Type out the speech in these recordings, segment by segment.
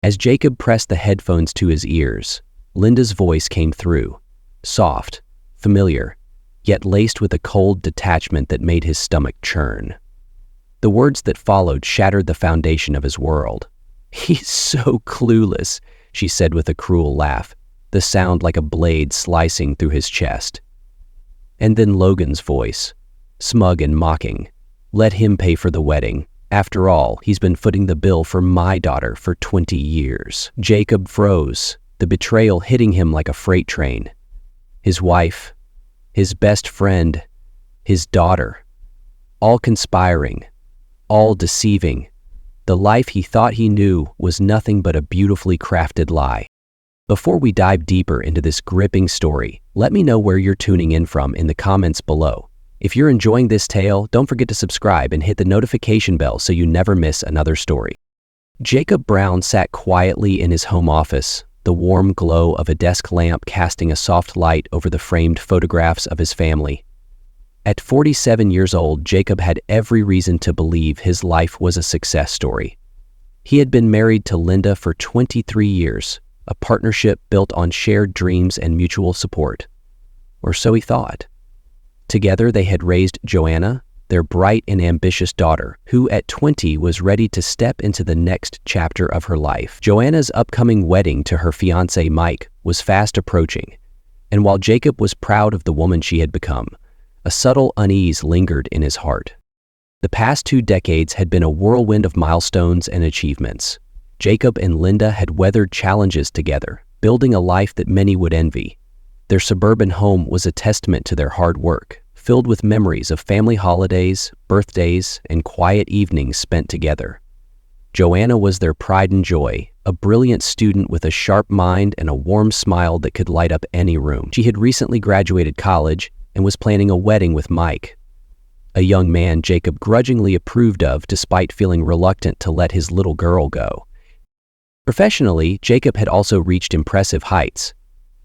As Jacob pressed the headphones to his ears, Linda's voice came through, soft, familiar, yet laced with a cold detachment that made his stomach churn. The words that followed shattered the foundation of his world. "He's so clueless," she said with a cruel laugh, the sound like a blade slicing through his chest. And then Logan's voice, smug and mocking. "Let him pay for the wedding. After all, he's been footing the bill for my daughter for 20 years. Jacob froze, the betrayal hitting him like a freight train. His wife, his best friend, his daughter, all conspiring, all deceiving. The life he thought he knew was nothing but a beautifully crafted lie. Before we dive deeper into this gripping story, let me know where you're tuning in from in the comments below. If you're enjoying this tale, don't forget to subscribe and hit the notification bell so you never miss another story. Jacob Brown sat quietly in his home office, the warm glow of a desk lamp casting a soft light over the framed photographs of his family. At 47 years old, Jacob had every reason to believe his life was a success story. He had been married to Linda for 23 years, a partnership built on shared dreams and mutual support. Or so he thought. Together they had raised Joanna, their bright and ambitious daughter, who at 20 was ready to step into the next chapter of her life. Joanna's upcoming wedding to her fiancé Mike was fast approaching, and while Jacob was proud of the woman she had become, a subtle unease lingered in his heart. The past 2 decades had been a whirlwind of milestones and achievements. Jacob and Linda had weathered challenges together, building a life that many would envy. Their suburban home was a testament to their hard work, filled with memories of family holidays, birthdays, and quiet evenings spent together. Joanna was their pride and joy, a brilliant student with a sharp mind and a warm smile that could light up any room. She had recently graduated college and was planning a wedding with Mike, a young man Jacob grudgingly approved of despite feeling reluctant to let his little girl go. Professionally, Jacob had also reached impressive heights.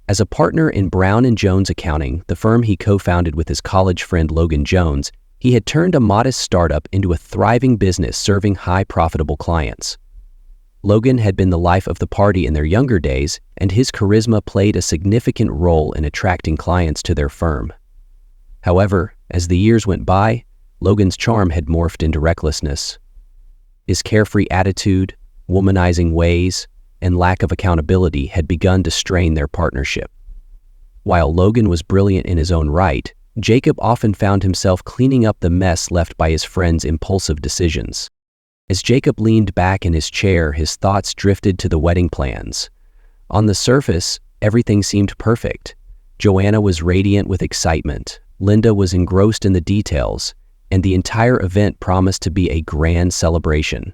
As a partner in Brown & Jones Accounting, the firm he co-founded with his college friend Logan Jones, he had turned a modest startup into a thriving business serving high-profitable clients. Logan had been the life of the party in their younger days, and his charisma played a significant role in attracting clients to their firm. However, as the years went by, Logan's charm had morphed into recklessness. His carefree attitude, womanizing ways, and lack of accountability had begun to strain their partnership. While Logan was brilliant in his own right, Jacob often found himself cleaning up the mess left by his friend's impulsive decisions. As Jacob leaned back in his chair, his thoughts drifted to the wedding plans. On the surface, everything seemed perfect. Joanna was radiant with excitement, Linda was engrossed in the details, and the entire event promised to be a grand celebration.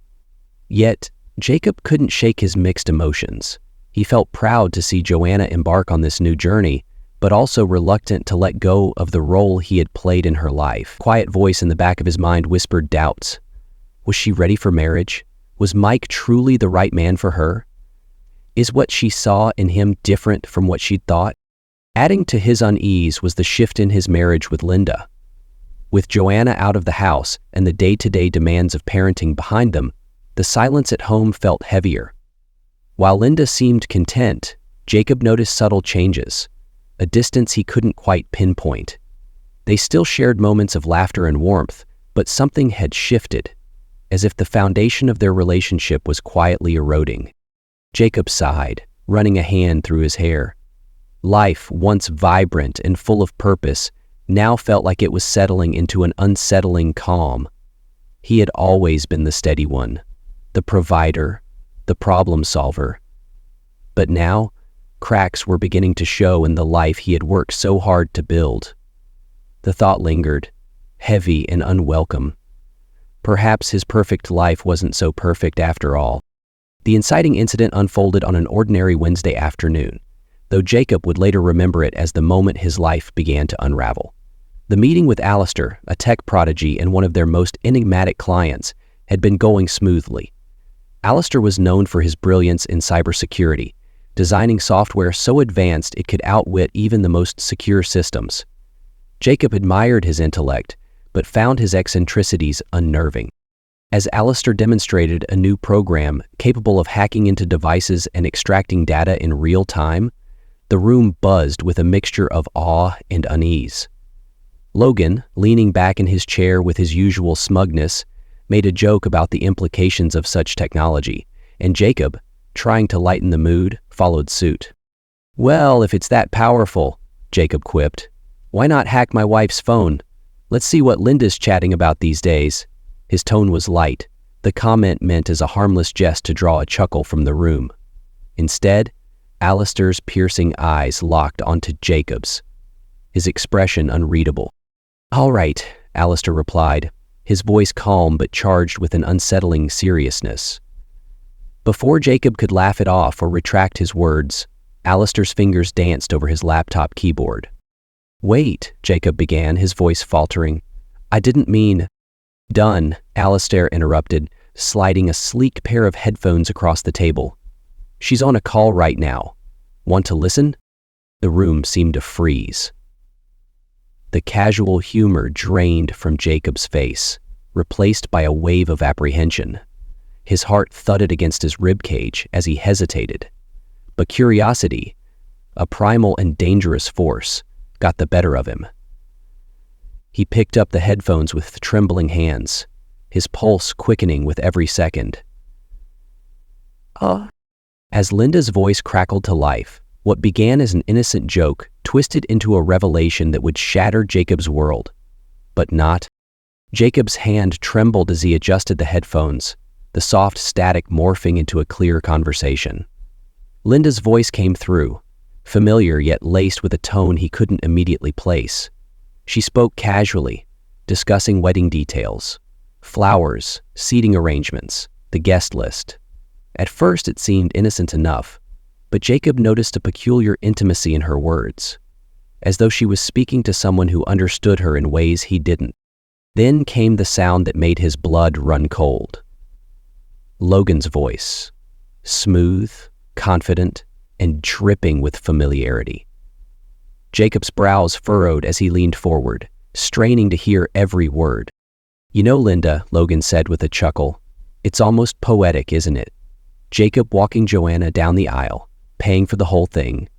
Yet, Jacob couldn't shake his mixed emotions. He felt proud to see Joanna embark on this new journey, but also reluctant to let go of the role he had played in her life. A quiet voice in the back of his mind whispered doubts. Was she ready for marriage? Was Mike truly the right man for her? Is what she saw in him different from what she'd thought? Adding to his unease was the shift in his marriage with Linda. With Joanna out of the house and the day-to-day demands of parenting behind them, the silence at home felt heavier. While Linda seemed content, Jacob noticed subtle changes, a distance he couldn't quite pinpoint. They still shared moments of laughter and warmth, but something had shifted, as if the foundation of their relationship was quietly eroding. Jacob sighed, running a hand through his hair. Life, once vibrant and full of purpose, now felt like it was settling into an unsettling calm. He had always been the steady one, the provider, the problem solver. But now, cracks were beginning to show in the life he had worked so hard to build. The thought lingered, heavy and unwelcome. Perhaps his perfect life wasn't so perfect after all. The inciting incident unfolded on an ordinary Wednesday afternoon, though Jacob would later remember it as the moment his life began to unravel. The meeting with Alistair, a tech prodigy and one of their most enigmatic clients, had been going smoothly. Alistair was known for his brilliance in cybersecurity, designing software so advanced it could outwit even the most secure systems. Jacob admired his intellect, but found his eccentricities unnerving. As Alistair demonstrated a new program capable of hacking into devices and extracting data in real time, the room buzzed with a mixture of awe and unease. Logan, leaning back in his chair with his usual smugness, made a joke about the implications of such technology, and Jacob, trying to lighten the mood, followed suit. "Well, if it's that powerful," Jacob quipped, "why not hack my wife's phone? Let's see what Linda's chatting about these days." His tone was light, the comment meant as a harmless jest to draw a chuckle from the room. Instead, Alistair's piercing eyes locked onto Jacob's, his expression unreadable. "All right," Alistair replied, his voice calm but charged with an unsettling seriousness. Before Jacob could laugh it off or retract his words, Alistair's fingers danced over his laptop keyboard. "Wait," Jacob began, his voice faltering. "I didn't mean—" "Done," Alistair interrupted, sliding a sleek pair of headphones across the table. "She's on a call right now. Want to listen?" The room seemed to freeze. The casual humor drained from Jacob's face, replaced by a wave of apprehension. His heart thudded against his ribcage as he hesitated. But curiosity, a primal and dangerous force, got the better of him. He picked up the headphones with trembling hands, his pulse quickening with every second. As Linda's voice crackled to life, what began as an innocent joke twisted into a revelation that would shatter Jacob's world. But not. Jacob's hand trembled as he adjusted the headphones, the soft static morphing into a clear conversation. Linda's voice came through, familiar yet laced with a tone he couldn't immediately place. She spoke casually, discussing wedding details, flowers, seating arrangements, the guest list. At first it seemed innocent enough, but Jacob noticed a peculiar intimacy in her words, as though she was speaking to someone who understood her in ways he didn't. Then came the sound that made his blood run cold. Logan's voice, smooth, confident, and dripping with familiarity. Jacob's brows furrowed as he leaned forward, straining to hear every word. "You know, Linda," Logan said with a chuckle, "it's almost poetic, isn't it? Jacob walking Joanna down the aisle, paying for the whole thing,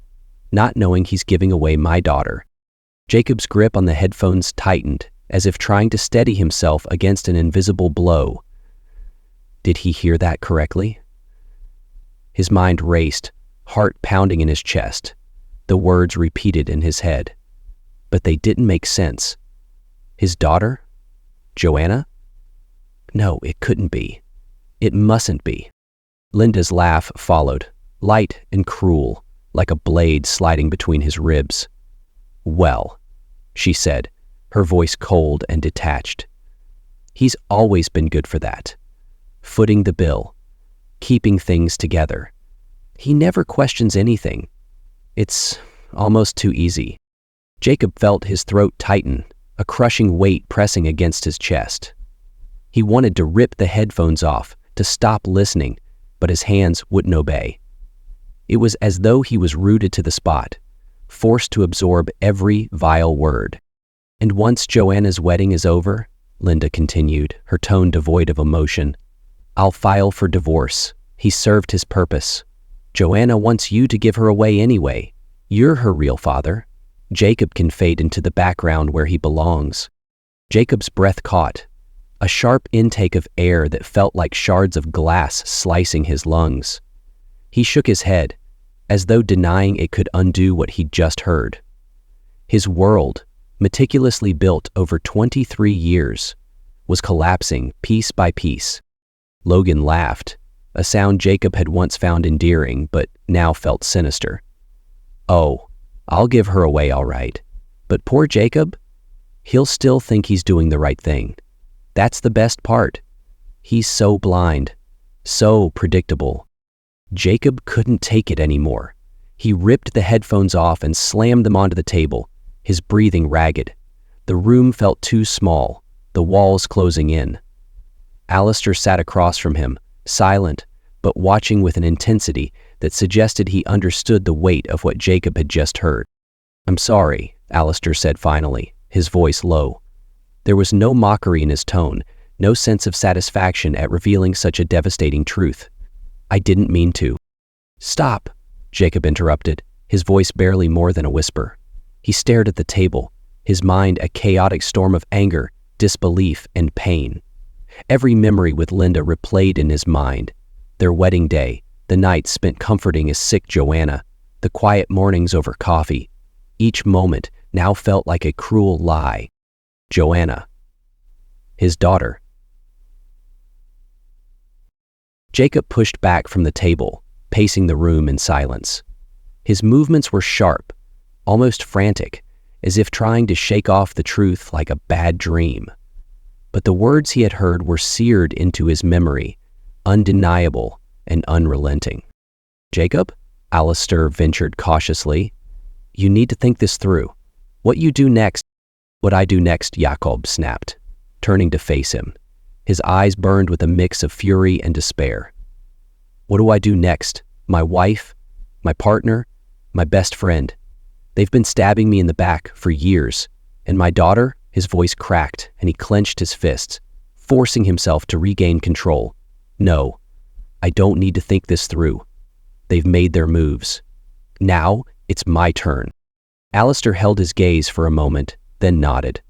not knowing he's giving away my daughter." Jacob's grip on the headphones tightened, as if trying to steady himself against an invisible blow. Did he hear that correctly? His mind raced, heart pounding in his chest, the words repeated in his head. But they didn't make sense. His daughter? Joanna? No, it couldn't be. It mustn't be. Linda's laugh followed, light and cruel, like a blade sliding between his ribs. "Well," she said, her voice cold and detached. "He's always been good for that. Footing the bill, keeping things together. He never questions anything. It's almost too easy." Jacob felt his throat tighten, a crushing weight pressing against his chest. He wanted to rip the headphones off, to stop listening, but his hands wouldn't obey. It was as though he was rooted to the spot, forced to absorb every vile word. "And once Joanna's wedding is over," Linda continued, her tone devoid of emotion, "I'll file for divorce. He served his purpose. Joanna wants you to give her away anyway. You're her real father. Jacob can fade into the background where he belongs." Jacob's breath caught, a sharp intake of air that felt like shards of glass slicing his lungs. He shook his head, as though denying it could undo what he'd just heard. His world, meticulously built over 23 years, was collapsing piece by piece. Logan laughed, a sound Jacob had once found endearing but now felt sinister. "Oh, I'll give her away all right. But poor Jacob? He'll still think he's doing the right thing. That's the best part. He's so blind, so predictable." Jacob couldn't take it anymore. He ripped the headphones off and slammed them onto the table, his breathing ragged. The room felt too small, the walls closing in. Alistair sat across from him, silent, but watching with an intensity that suggested he understood the weight of what Jacob had just heard. "I'm sorry," Alistair said finally, his voice low. There was no mockery in his tone, no sense of satisfaction at revealing such a devastating truth. "I didn't mean to." "Stop," Jacob interrupted, his voice barely more than a whisper. He stared at the table, his mind a chaotic storm of anger, disbelief, and pain. Every memory with Linda replayed in his mind. Their wedding day, the nights spent comforting his sick Joanna, the quiet mornings over coffee. Each moment now felt like a cruel lie. Joanna. His daughter. Jacob pushed back from the table, pacing the room in silence. His movements were sharp, almost frantic, as if trying to shake off the truth like a bad dream. But the words he had heard were seared into his memory, undeniable and unrelenting. "Jacob?" Alistair ventured cautiously. "You need to think this through. What you do next—" "What I do next," Jacob snapped, turning to face him. His eyes burned with a mix of fury and despair. "What do I do next? My wife, my partner, my best friend. They've been stabbing me in the back for years. And my daughter?" His voice cracked and he clenched his fists, forcing himself to regain control. "No, I don't need to think this through. They've made their moves. Now it's my turn." Alistair held his gaze for a moment, then nodded.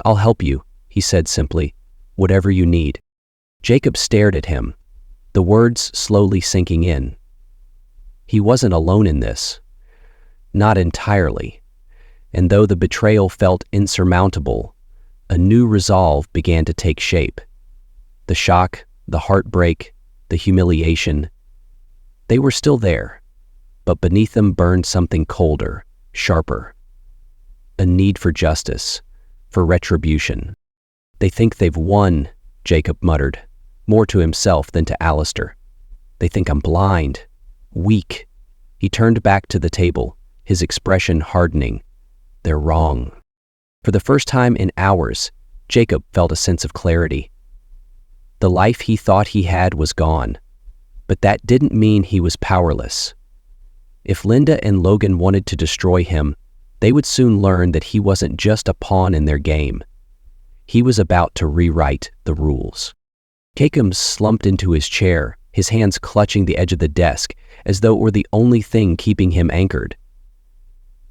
"I'll help you," he said simply. "Whatever you need." Jacob stared at him, the words slowly sinking in. He wasn't alone in this. Not entirely. And though the betrayal felt insurmountable, a new resolve began to take shape. The shock, the heartbreak, the humiliation, they were still there, but beneath them burned something colder, sharper. A need for justice, for retribution. "They think they've won," Jacob muttered, more to himself than to Alistair. "They think I'm blind, weak." He turned back to the table, his expression hardening. "They're wrong." For the first time in hours, Jacob felt a sense of clarity. The life he thought he had was gone, but that didn't mean he was powerless. If Linda and Logan wanted to destroy him, they would soon learn that he wasn't just a pawn in their game. He was about to rewrite the rules. Jacob slumped into his chair, his hands clutching the edge of the desk, as though it were the only thing keeping him anchored.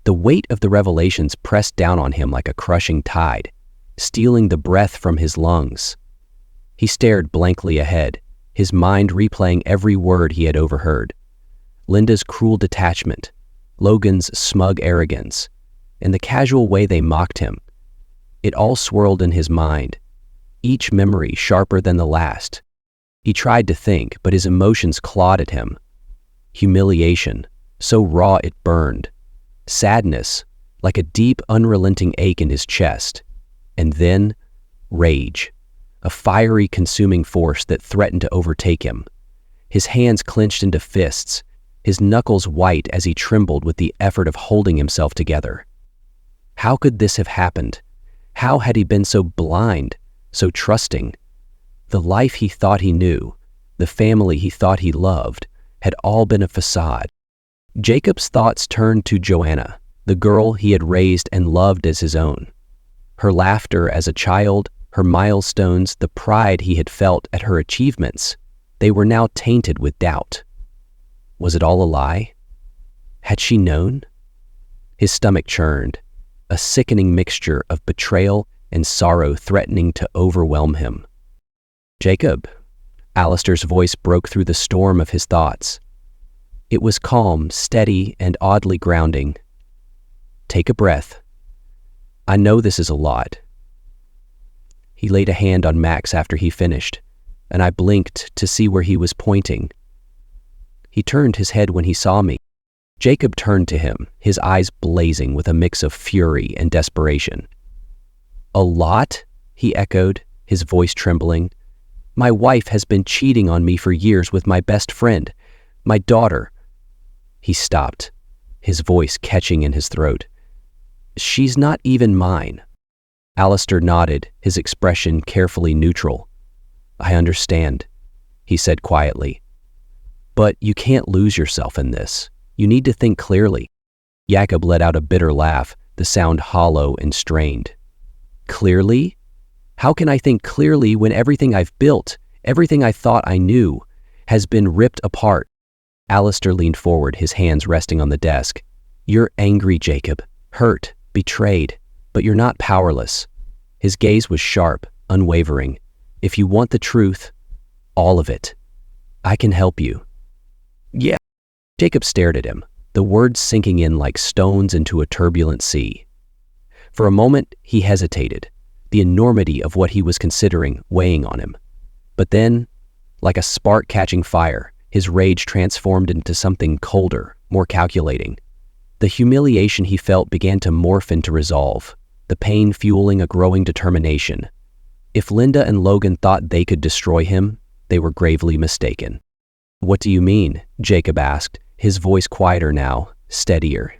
The weight of the revelations pressed down on him like a crushing tide, stealing the breath from his lungs. He stared blankly ahead, his mind replaying every word he had overheard. Linda's cruel detachment, Logan's smug arrogance, and the casual way they mocked him. It all swirled in his mind, each memory sharper than the last. He tried to think, but his emotions clawed at him. Humiliation, so raw it burned. Sadness, like a deep, unrelenting ache in his chest. And then, rage, a fiery, consuming force that threatened to overtake him. His hands clenched into fists, his knuckles white as he trembled with the effort of holding himself together. How could this have happened? How had he been so blind, so trusting? The life he thought he knew, the family he thought he loved, had all been a facade. Jacob's thoughts turned to Joanna, the girl he had raised and loved as his own. Her laughter as a child, her milestones, the pride he had felt at her achievements, they were now tainted with doubt. Was it all a lie? Had she known? His stomach churned, a sickening mixture of betrayal and sorrow threatening to overwhelm him. "Jacob," Alistair's voice broke through the storm of his thoughts. It was calm, steady, and oddly grounding. "Take a breath. I know this is a lot." He laid a hand on Max after he finished, and I blinked to see where he was pointing. He turned his head when he saw me. Jacob turned to him, his eyes blazing with a mix of fury and desperation. "A lot?" he echoed, his voice trembling. "My wife has been cheating on me for years with my best friend, my daughter." He stopped, his voice catching in his throat. "She's not even mine." Alistair nodded, his expression carefully neutral. "I understand," he said quietly. "But you can't lose yourself in this. You need to think clearly." Jacob let out a bitter laugh, the sound hollow and strained. "Clearly? How can I think clearly when everything I've built, everything I thought I knew, has been ripped apart? Alistair leaned forward, his hands resting on the desk. You're angry, Jacob, hurt, betrayed, but you're not powerless. His gaze was sharp, unwavering. If you want the truth, all of it, I can help you. Yeah. Jacob stared at him, the words sinking in like stones into a turbulent sea. For a moment, he hesitated, the enormity of what he was considering weighing on him. But then, like a spark catching fire, his rage transformed into something colder, more calculating. The humiliation he felt began to morph into resolve, the pain fueling a growing determination. If Linda and Logan thought they could destroy him, they were gravely mistaken. What do you mean? Jacob asked, his voice quieter now, steadier.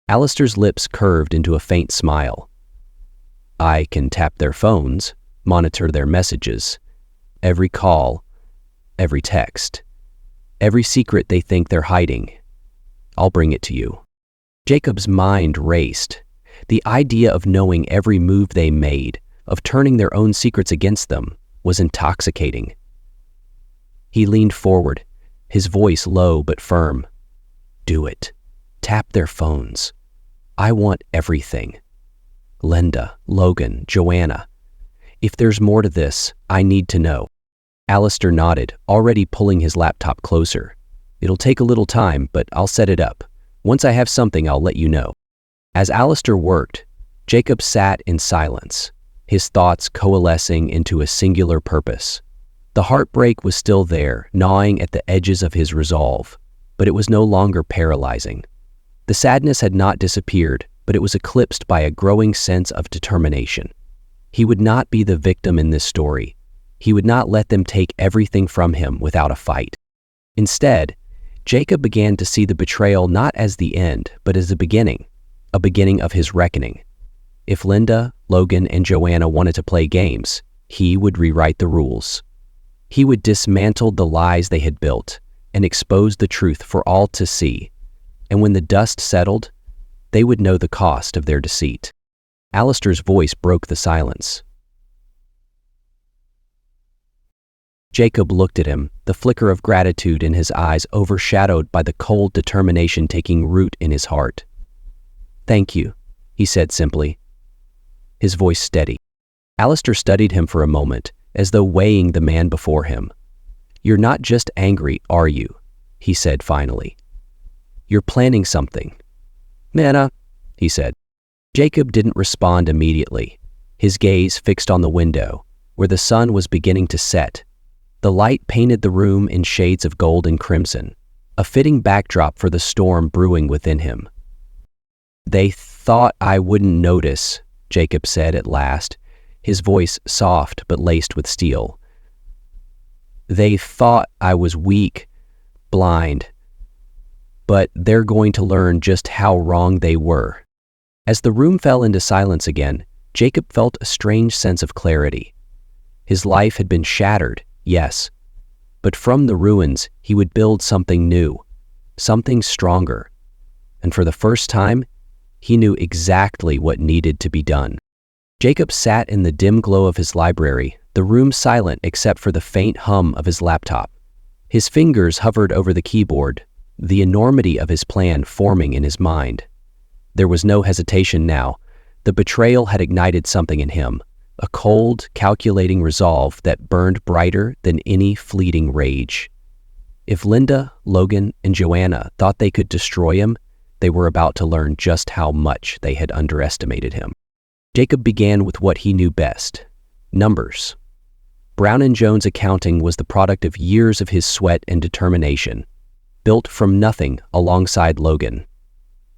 Alistair's lips curved into a faint smile. I can tap their phones, monitor their messages, every call, every text, every secret they think they're hiding. I'll bring it to you. Jacob's mind raced. The idea of knowing every move they made, of turning their own secrets against them, was intoxicating. He leaned forward, his voice low but firm. Do it. Tap their phones. I want everything. Linda, Logan, Joanna. If there's more to this, I need to know. Alistair nodded, already pulling his laptop closer. It'll take a little time, but I'll set it up. Once I have something, I'll let you know. As Alistair worked, Jacob sat in silence, his thoughts coalescing into a singular purpose. The heartbreak was still there, gnawing at the edges of his resolve, but it was no longer paralyzing. The sadness had not disappeared, but it was eclipsed by a growing sense of determination. He would not be the victim in this story. He would not let them take everything from him without a fight. Instead, Jacob began to see the betrayal not as the end, but as a beginning of his reckoning. If Linda, Logan, and Joanna wanted to play games, he would rewrite the rules. He would dismantle the lies they had built and expose the truth for all to see. And when the dust settled, they would know the cost of their deceit. Alistair's voice broke the silence. Jacob looked at him, the flicker of gratitude in his eyes overshadowed by the cold determination taking root in his heart. Thank you, he said simply, his voice steady. Alistair studied him for a moment, as though weighing the man before him. You're not just angry, are you? He said finally. You're planning something. Manna, he said. Jacob didn't respond immediately, his gaze fixed on the window, where the sun was beginning to set. The light painted the room in shades of gold and crimson, a fitting backdrop for the storm brewing within him. They thought I wouldn't notice, Jacob said at last, his voice soft but laced with steel. They thought I was weak, blind, but they're going to learn just how wrong they were. As the room fell into silence again, Jacob felt a strange sense of clarity. His life had been shattered, yes, but from the ruins he would build something new, something stronger, and for the first time, he knew exactly what needed to be done. Jacob sat in the dim glow of his library, the room silent except for the faint hum of his laptop. His fingers hovered over the keyboard, the enormity of his plan forming in his mind. There was no hesitation now. The betrayal had ignited something in him, a cold, calculating resolve that burned brighter than any fleeting rage. If Linda, Logan, and Joanna thought they could destroy him, they were about to learn just how much they had underestimated him. Jacob began with what he knew best: numbers. Brown & Jones accounting was the product of years of his sweat and determination, built from nothing alongside Logan.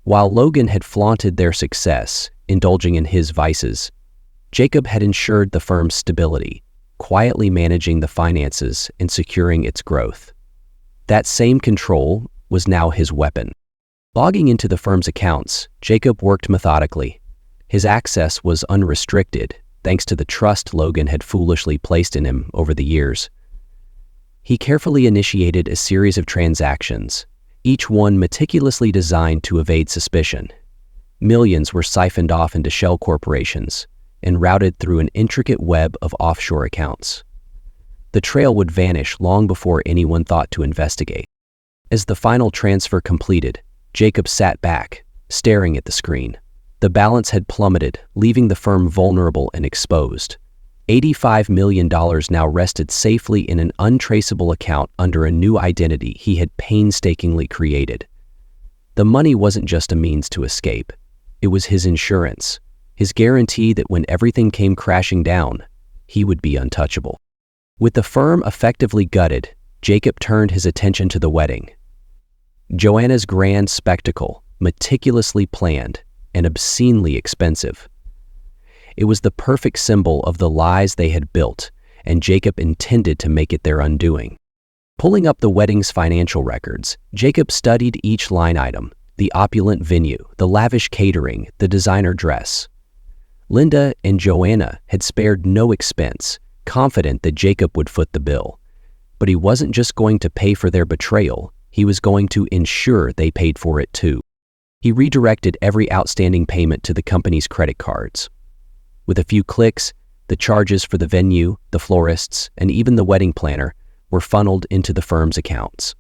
While Logan had flaunted their success, indulging in his vices, Jacob had ensured the firm's stability, quietly managing the finances and securing its growth. That same control was now his weapon. Logging into the firm's accounts, Jacob worked methodically. His access was unrestricted, thanks to the trust Logan had foolishly placed in him over the years. He carefully initiated a series of transactions, each one meticulously designed to evade suspicion. Millions were siphoned off into shell corporations, and routed through an intricate web of offshore accounts. The trail would vanish long before anyone thought to investigate. As the final transfer completed, Jacob sat back, staring at the screen. The balance had plummeted, leaving the firm vulnerable and exposed. $85 million now rested safely in an untraceable account under a new identity he had painstakingly created. The money wasn't just a means to escape. It was his insurance, his guarantee that when everything came crashing down, he would be untouchable. With the firm effectively gutted, Jacob turned his attention to the wedding. Joanna's grand spectacle, meticulously planned and obscenely expensive. It was the perfect symbol of the lies they had built, and Jacob intended to make it their undoing. Pulling up the wedding's financial records, Jacob studied each line item: the opulent venue, the lavish catering, the designer dress. Linda and Joanna had spared no expense, confident that Jacob would foot the bill. But he wasn't just going to pay for their betrayal, he was going to ensure they paid for it too. He redirected every outstanding payment to the company's credit cards. With a few clicks, the charges for the venue, the florists, and even the wedding planner were funneled into the firm's accounts.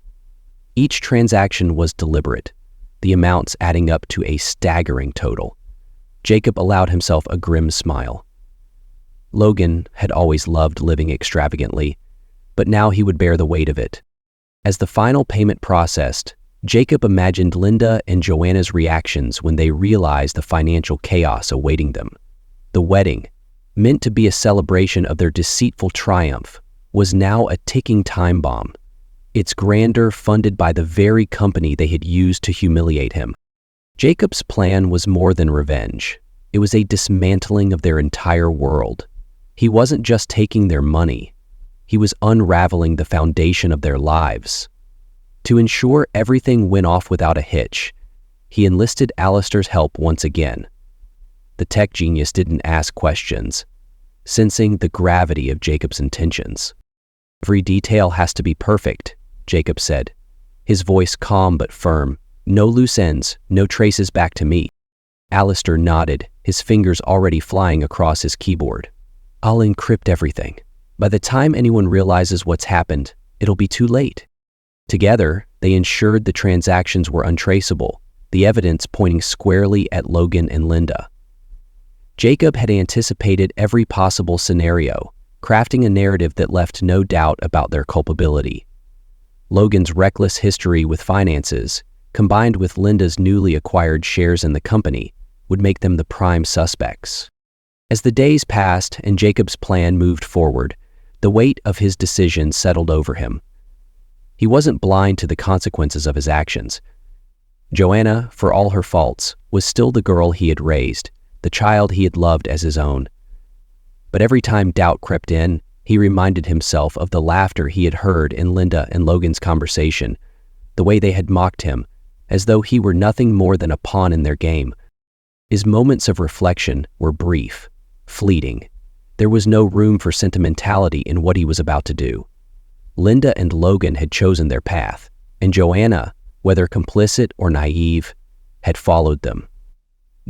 Each transaction was deliberate, the amounts adding up to a staggering total. Jacob allowed himself a grim smile. Logan had always loved living extravagantly, but now he would bear the weight of it. As the final payment processed, Jacob imagined Linda and Joanna's reactions when they realized the financial chaos awaiting them. The wedding, meant to be a celebration of their deceitful triumph, was now a ticking time bomb, its grandeur funded by the very company they had used to humiliate him. Jacob's plan was more than revenge. It was a dismantling of their entire world. He wasn't just taking their money. He was unraveling the foundation of their lives. To ensure everything went off without a hitch, he enlisted Alistair's help once again. The tech genius didn't ask questions, sensing the gravity of Jacob's intentions. "Every detail has to be perfect," Jacob said, his voice calm but firm. "No loose ends, no traces back to me." Alistair nodded, his fingers already flying across his keyboard. "I'll encrypt everything. By the time anyone realizes what's happened, it'll be too late." Together, they ensured the transactions were untraceable, the evidence pointing squarely at Logan and Linda. Jacob had anticipated every possible scenario, crafting a narrative that left no doubt about their culpability. Logan's reckless history with finances, combined with Linda's newly acquired shares in the company, would make them the prime suspects. As the days passed and Jacob's plan moved forward, the weight of his decision settled over him. He wasn't blind to the consequences of his actions. Joanna, for all her faults, was still the girl he had raised, the child he had loved as his own. But every time doubt crept in, he reminded himself of the laughter he had heard in Linda and Logan's conversation, the way they had mocked him, as though he were nothing more than a pawn in their game. His moments of reflection were brief, fleeting. There was no room for sentimentality in what he was about to do. Linda and Logan had chosen their path, and Joanna, whether complicit or naive, had followed them.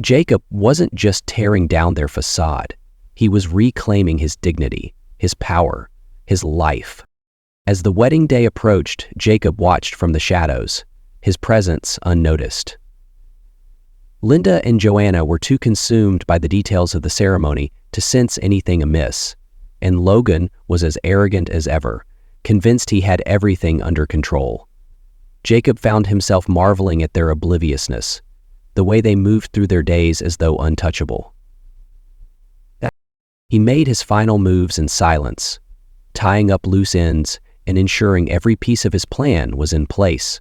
Jacob wasn't just tearing down their facade. He was reclaiming his dignity, his power, his life. As the wedding day approached, Jacob watched from the shadows, his presence unnoticed. Linda and Joanna were too consumed by the details of the ceremony to sense anything amiss, and Logan was as arrogant as ever, convinced he had everything under control. Jacob found himself marveling at their obliviousness, the way they moved through their days as though untouchable. He made his final moves in silence, tying up loose ends and ensuring every piece of his plan was in place.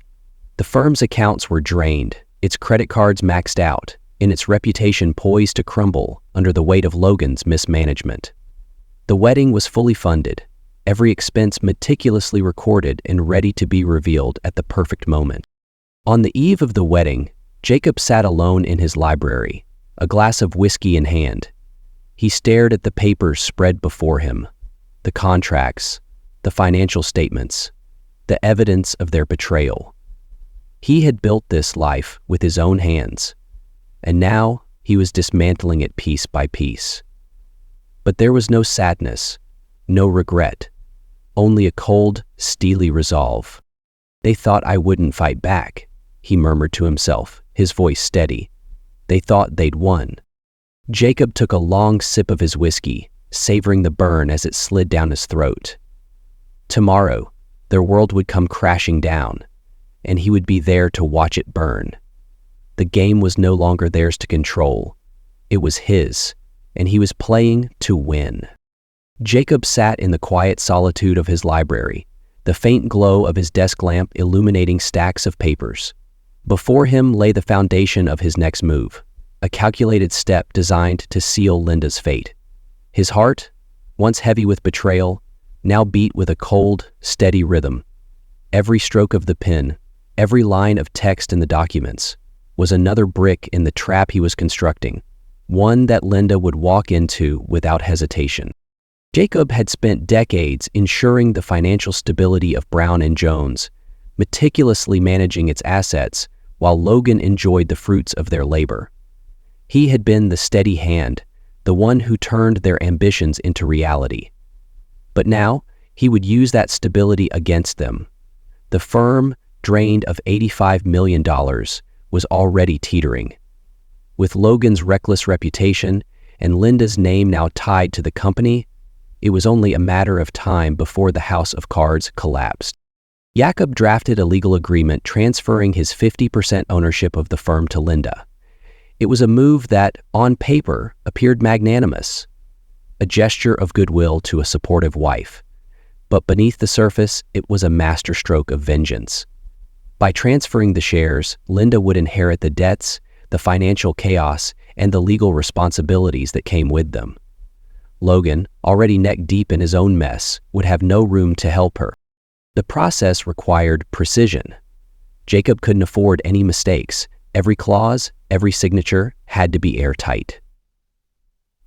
The firm's accounts were drained, its credit cards maxed out, and its reputation poised to crumble under the weight of Logan's mismanagement. The wedding was fully funded, every expense meticulously recorded and ready to be revealed at the perfect moment. On the eve of the wedding, Jacob sat alone in his library, a glass of whiskey in hand. He stared at the papers spread before him, the contracts, the financial statements, the evidence of their betrayal. He had built this life with his own hands, and now he was dismantling it piece by piece. But there was no sadness, no regret, only a cold, steely resolve. "They thought I wouldn't fight back," he murmured to himself, his voice steady. "They thought they'd won." Jacob took a long sip of his whiskey, savoring the burn as it slid down his throat. Tomorrow, their world would come crashing down, and he would be there to watch it burn. The game was no longer theirs to control. It was his, and he was playing to win. Jacob sat in the quiet solitude of his library, the faint glow of his desk lamp illuminating stacks of papers. Before him lay the foundation of his next move, a calculated step designed to seal Linda's fate. His heart, once heavy with betrayal, now beat with a cold, steady rhythm. Every stroke of the pen, every line of text in the documents, was another brick in the trap he was constructing, one that Linda would walk into without hesitation. Jacob had spent decades ensuring the financial stability of Brown & Jones, meticulously managing its assets while Logan enjoyed the fruits of their labor. He had been the steady hand, the one who turned their ambitions into reality. But now, he would use that stability against them. The firm, drained of $85 million, was already teetering. With Logan's reckless reputation and Linda's name now tied to the company, it was only a matter of time before the house of cards collapsed. Jacob drafted a legal agreement transferring his 50% ownership of the firm to Linda. It was a move that, on paper, appeared magnanimous, a gesture of goodwill to a supportive wife. But beneath the surface, it was a masterstroke of vengeance. By transferring the shares, Linda would inherit the debts, the financial chaos, and the legal responsibilities that came with them. Logan, already neck-deep in his own mess, would have no room to help her. The process required precision. Jacob couldn't afford any mistakes. Every clause, every signature had to be airtight.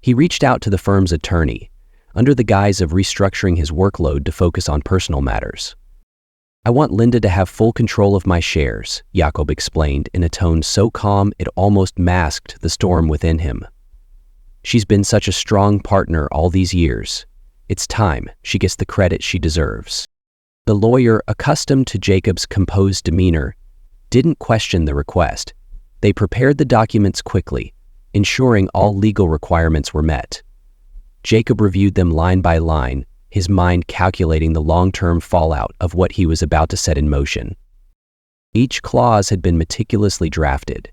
He reached out to the firm's attorney, under the guise of restructuring his workload to focus on personal matters. "I want Linda to have full control of my shares," Jacob explained in a tone so calm it almost masked the storm within him. "She's been such a strong partner all these years. It's time she gets the credit she deserves." The lawyer, accustomed to Jacob's composed demeanor, didn't question the request. They prepared the documents quickly, ensuring all legal requirements were met. Jacob reviewed them line by line, his mind calculating the long-term fallout of what he was about to set in motion. Each clause had been meticulously drafted.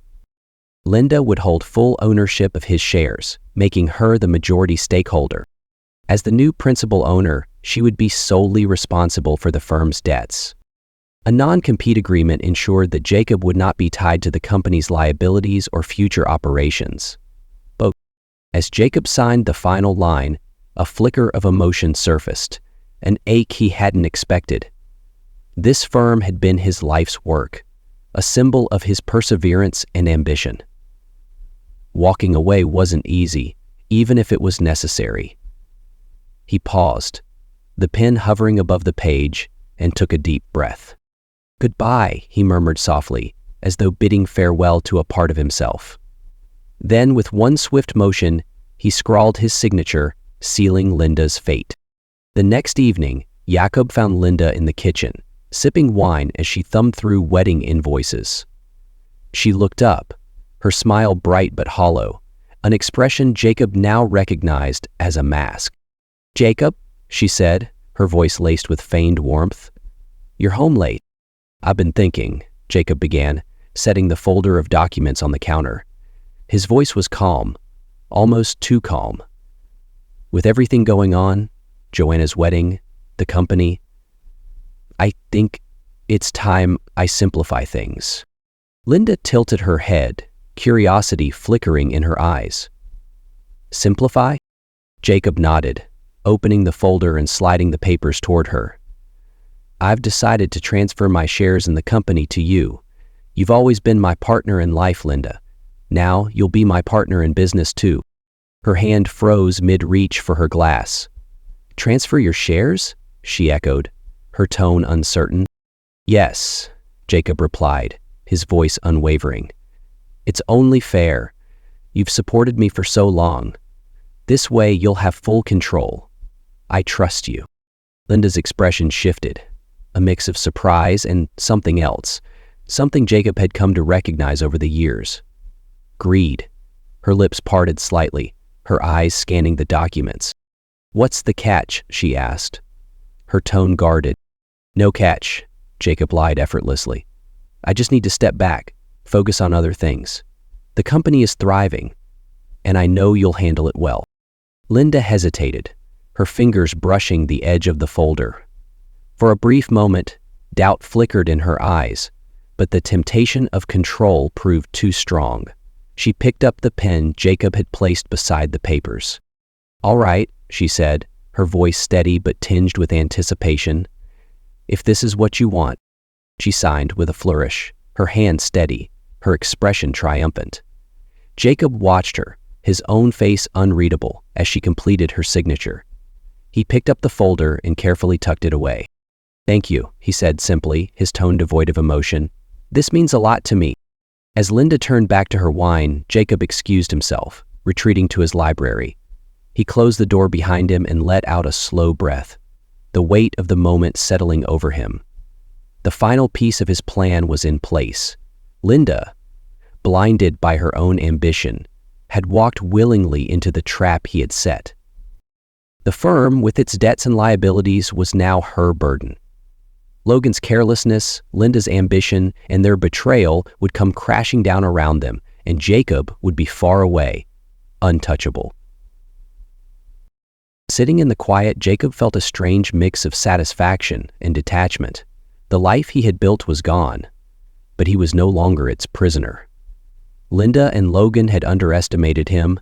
Linda would hold full ownership of his shares, making her the majority stakeholder. As the new principal owner, she would be solely responsible for the firm's debts. A non-compete agreement ensured that Jacob would not be tied to the company's liabilities or future operations. But as Jacob signed the final line, a flicker of emotion surfaced, an ache he hadn't expected. This firm had been his life's work, a symbol of his perseverance and ambition. Walking away wasn't easy, even if it was necessary. He paused, the pen hovering above the page, and took a deep breath. "Goodbye," he murmured softly, as though bidding farewell to a part of himself. Then, with one swift motion, he scrawled his signature, sealing Linda's fate. The next evening, Jacob found Linda in the kitchen, sipping wine as she thumbed through wedding invoices. She looked up, her smile bright but hollow, an expression Jacob now recognized as a mask. "Jacob," she said, her voice laced with feigned warmth. "You're home late." "I've been thinking," Jacob began, setting the folder of documents on the counter. His voice was calm, almost too calm. "With everything going on, Joanna's wedding, the company, I think it's time I simplify things." Linda tilted her head, curiosity flickering in her eyes. "Simplify?" Jacob nodded, opening the folder and sliding the papers toward her. "I've decided to transfer my shares in the company to you. You've always been my partner in life, Linda. Now you'll be my partner in business too." Her hand froze mid-reach for her glass. "Transfer your shares?" she echoed, her tone uncertain. "Yes," Jacob replied, his voice unwavering. "It's only fair. You've supported me for so long. This way you'll have full control. I trust you." Linda's expression shifted, a mix of surprise and something else, something Jacob had come to recognize over the years. Greed. Her lips parted slightly, her eyes scanning the documents. "What's the catch?" she asked. Her tone guarded. "No catch," Jacob lied effortlessly. "I just need to step back, focus on other things. The company is thriving, and I know you'll handle it well." Linda hesitated, her fingers brushing the edge of the folder. For a brief moment, doubt flickered in her eyes, but the temptation of control proved too strong. She picked up the pen Jacob had placed beside the papers. "All right," she said, her voice steady but tinged with anticipation. "If this is what you want." She signed with a flourish, her hand steady, her expression triumphant. Jacob watched her, his own face unreadable, as she completed her signature. He picked up the folder and carefully tucked it away. "Thank you," he said simply, his tone devoid of emotion. "This means a lot to me." As Linda turned back to her wine, Jacob excused himself, retreating to his library. He closed the door behind him and let out a slow breath, the weight of the moment settling over him. The final piece of his plan was in place. Linda, blinded by her own ambition, had walked willingly into the trap he had set. The firm, with its debts and liabilities, was now her burden. Logan's carelessness, Linda's ambition, and their betrayal would come crashing down around them, and Jacob would be far away, untouchable. Sitting in the quiet, Jacob felt a strange mix of satisfaction and detachment. The life he had built was gone, but he was no longer its prisoner. Linda and Logan had underestimated him,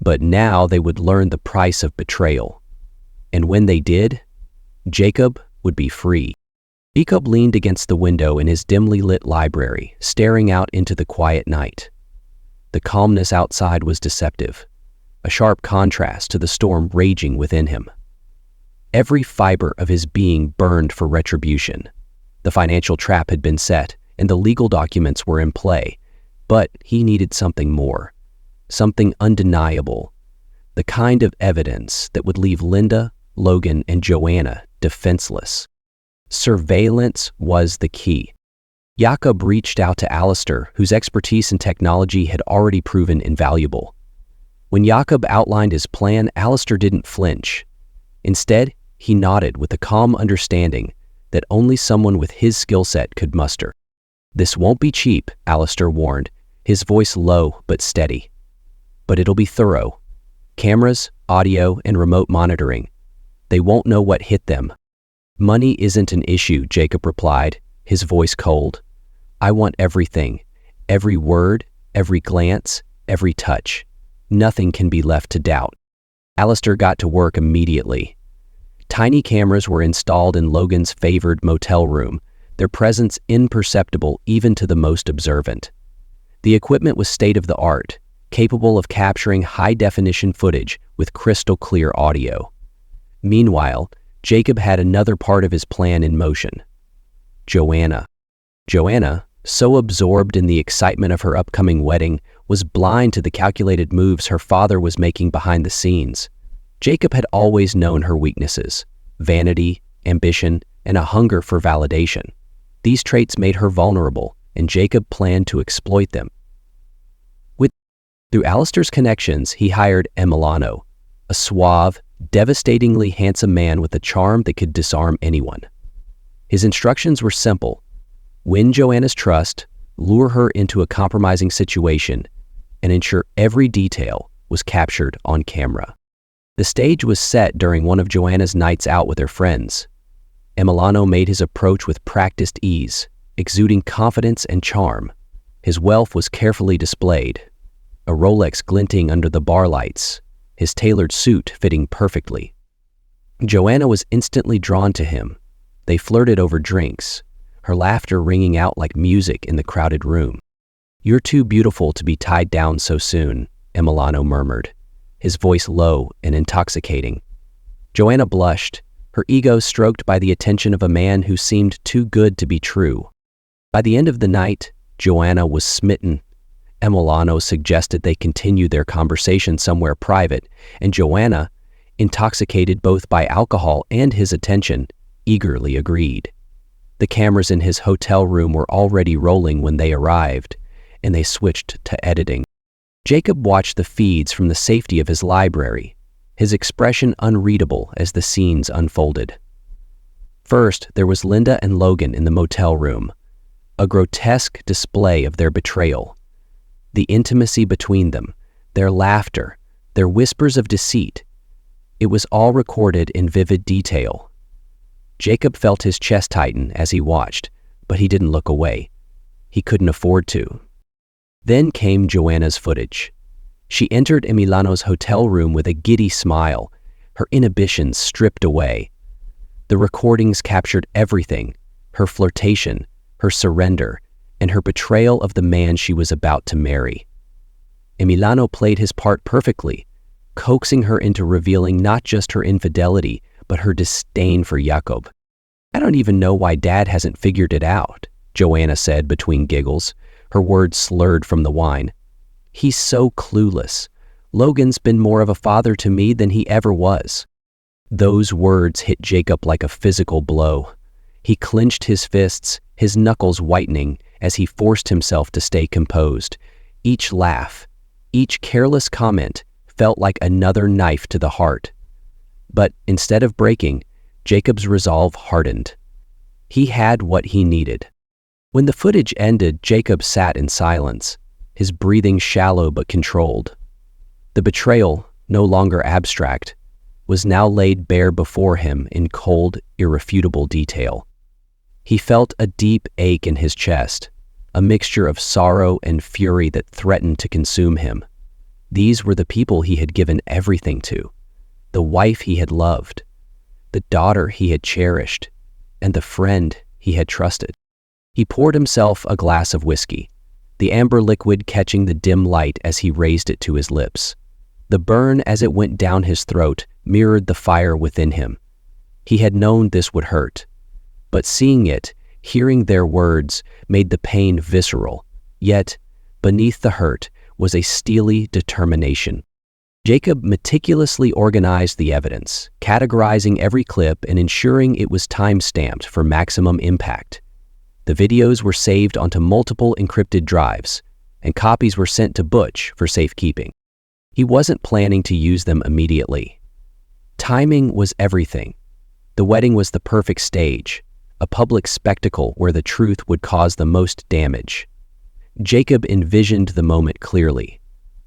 but now they would learn the price of betrayal. And when they did, Jacob would be free. Jacob leaned against the window in his dimly lit library, staring out into the quiet night. The calmness outside was deceptive, a sharp contrast to the storm raging within him. Every fiber of his being burned for retribution. The financial trap had been set, and the legal documents were in play, but he needed something more, something undeniable, the kind of evidence that would leave Linda, Logan, and Joanna defenseless. Surveillance was the key. Jacob reached out to Alistair, whose expertise in technology had already proven invaluable. When Jacob outlined his plan, Alistair didn't flinch. Instead, he nodded with a calm understanding that only someone with his skill set could muster. "This won't be cheap," Alistair warned, his voice low but steady. "But it'll be thorough. Cameras, audio, and remote monitoring. They won't know what hit them." "Money isn't an issue," Jacob replied, his voice cold. "I want everything. Every word, every glance, every touch. Nothing can be left to doubt." Alistair got to work immediately. Tiny cameras were installed in Logan's favored motel room, their presence imperceptible even to the most observant. The equipment was state-of-the-art, capable of capturing high-definition footage with crystal-clear audio. Meanwhile, Jacob had another part of his plan in motion. Joanna. Joanna, so absorbed in the excitement of her upcoming wedding, was blind to the calculated moves her father was making behind the scenes. Jacob had always known her weaknesses: vanity, ambition, and a hunger for validation. These traits made her vulnerable, and Jacob planned to exploit them. Through Alistair's connections, he hired Emiliano, a suave, devastatingly handsome man with a charm that could disarm anyone. His instructions were simple: win Joanna's trust, lure her into a compromising situation, and ensure every detail was captured on camera. The stage was set during one of Joanna's nights out with her friends. Emiliano made his approach with practiced ease, exuding confidence and charm. His wealth was carefully displayed, a Rolex glinting under the bar lights, his tailored suit fitting perfectly. Joanna was instantly drawn to him. They flirted over drinks, her laughter ringing out like music in the crowded room. "You're too beautiful to be tied down so soon," Emiliano murmured, his voice low and intoxicating. Joanna blushed, her ego stroked by the attention of a man who seemed too good to be true. By the end of the night, Joanna was smitten, Emiliano suggested they continue their conversation somewhere private, and Joanna, intoxicated both by alcohol and his attention, eagerly agreed. The cameras in his hotel room were already rolling when they arrived, and they switched to editing. Jacob watched the feeds from the safety of his library, his expression unreadable as the scenes unfolded. First, there was Linda and Logan in the motel room, a grotesque display of their betrayal. The intimacy between them, their laughter, their whispers of deceit, it was all recorded in vivid detail. Jacob felt his chest tighten as he watched, but he didn't look away. He couldn't afford to. Then came Joanna's footage. She entered Emiliano's hotel room with a giddy smile, her inhibitions stripped away. The recordings captured everything: her flirtation, her surrender, and her betrayal of the man she was about to marry. Emiliano played his part perfectly, coaxing her into revealing not just her infidelity, but her disdain for Jacob. "I don't even know why Dad hasn't figured it out," Joanna said between giggles, her words slurred from the wine. "He's so clueless. Logan's been more of a father to me than he ever was." Those words hit Jacob like a physical blow. He clenched his fists, his knuckles whitening as he forced himself to stay composed. Each laugh, each careless comment felt like another knife to the heart. But instead of breaking, Jacob's resolve hardened. He had what he needed. When the footage ended, Jacob sat in silence, his breathing shallow but controlled. The betrayal, no longer abstract, was now laid bare before him in cold, irrefutable detail. He felt a deep ache in his chest, a mixture of sorrow and fury that threatened to consume him. These were the people he had given everything to, the wife he had loved, the daughter he had cherished, and the friend he had trusted. He poured himself a glass of whiskey, the amber liquid catching the dim light as he raised it to his lips. The burn as it went down his throat mirrored the fire within him. He had known this would hurt, but seeing it, hearing their words, made the pain visceral. Yet, beneath the hurt was a steely determination. Jacob meticulously organized the evidence, categorizing every clip and ensuring it was time-stamped for maximum impact. The videos were saved onto multiple encrypted drives, and copies were sent to Butch for safekeeping. He wasn't planning to use them immediately. Timing was everything. The wedding was the perfect stage, a public spectacle where the truth would cause the most damage. Jacob envisioned the moment clearly.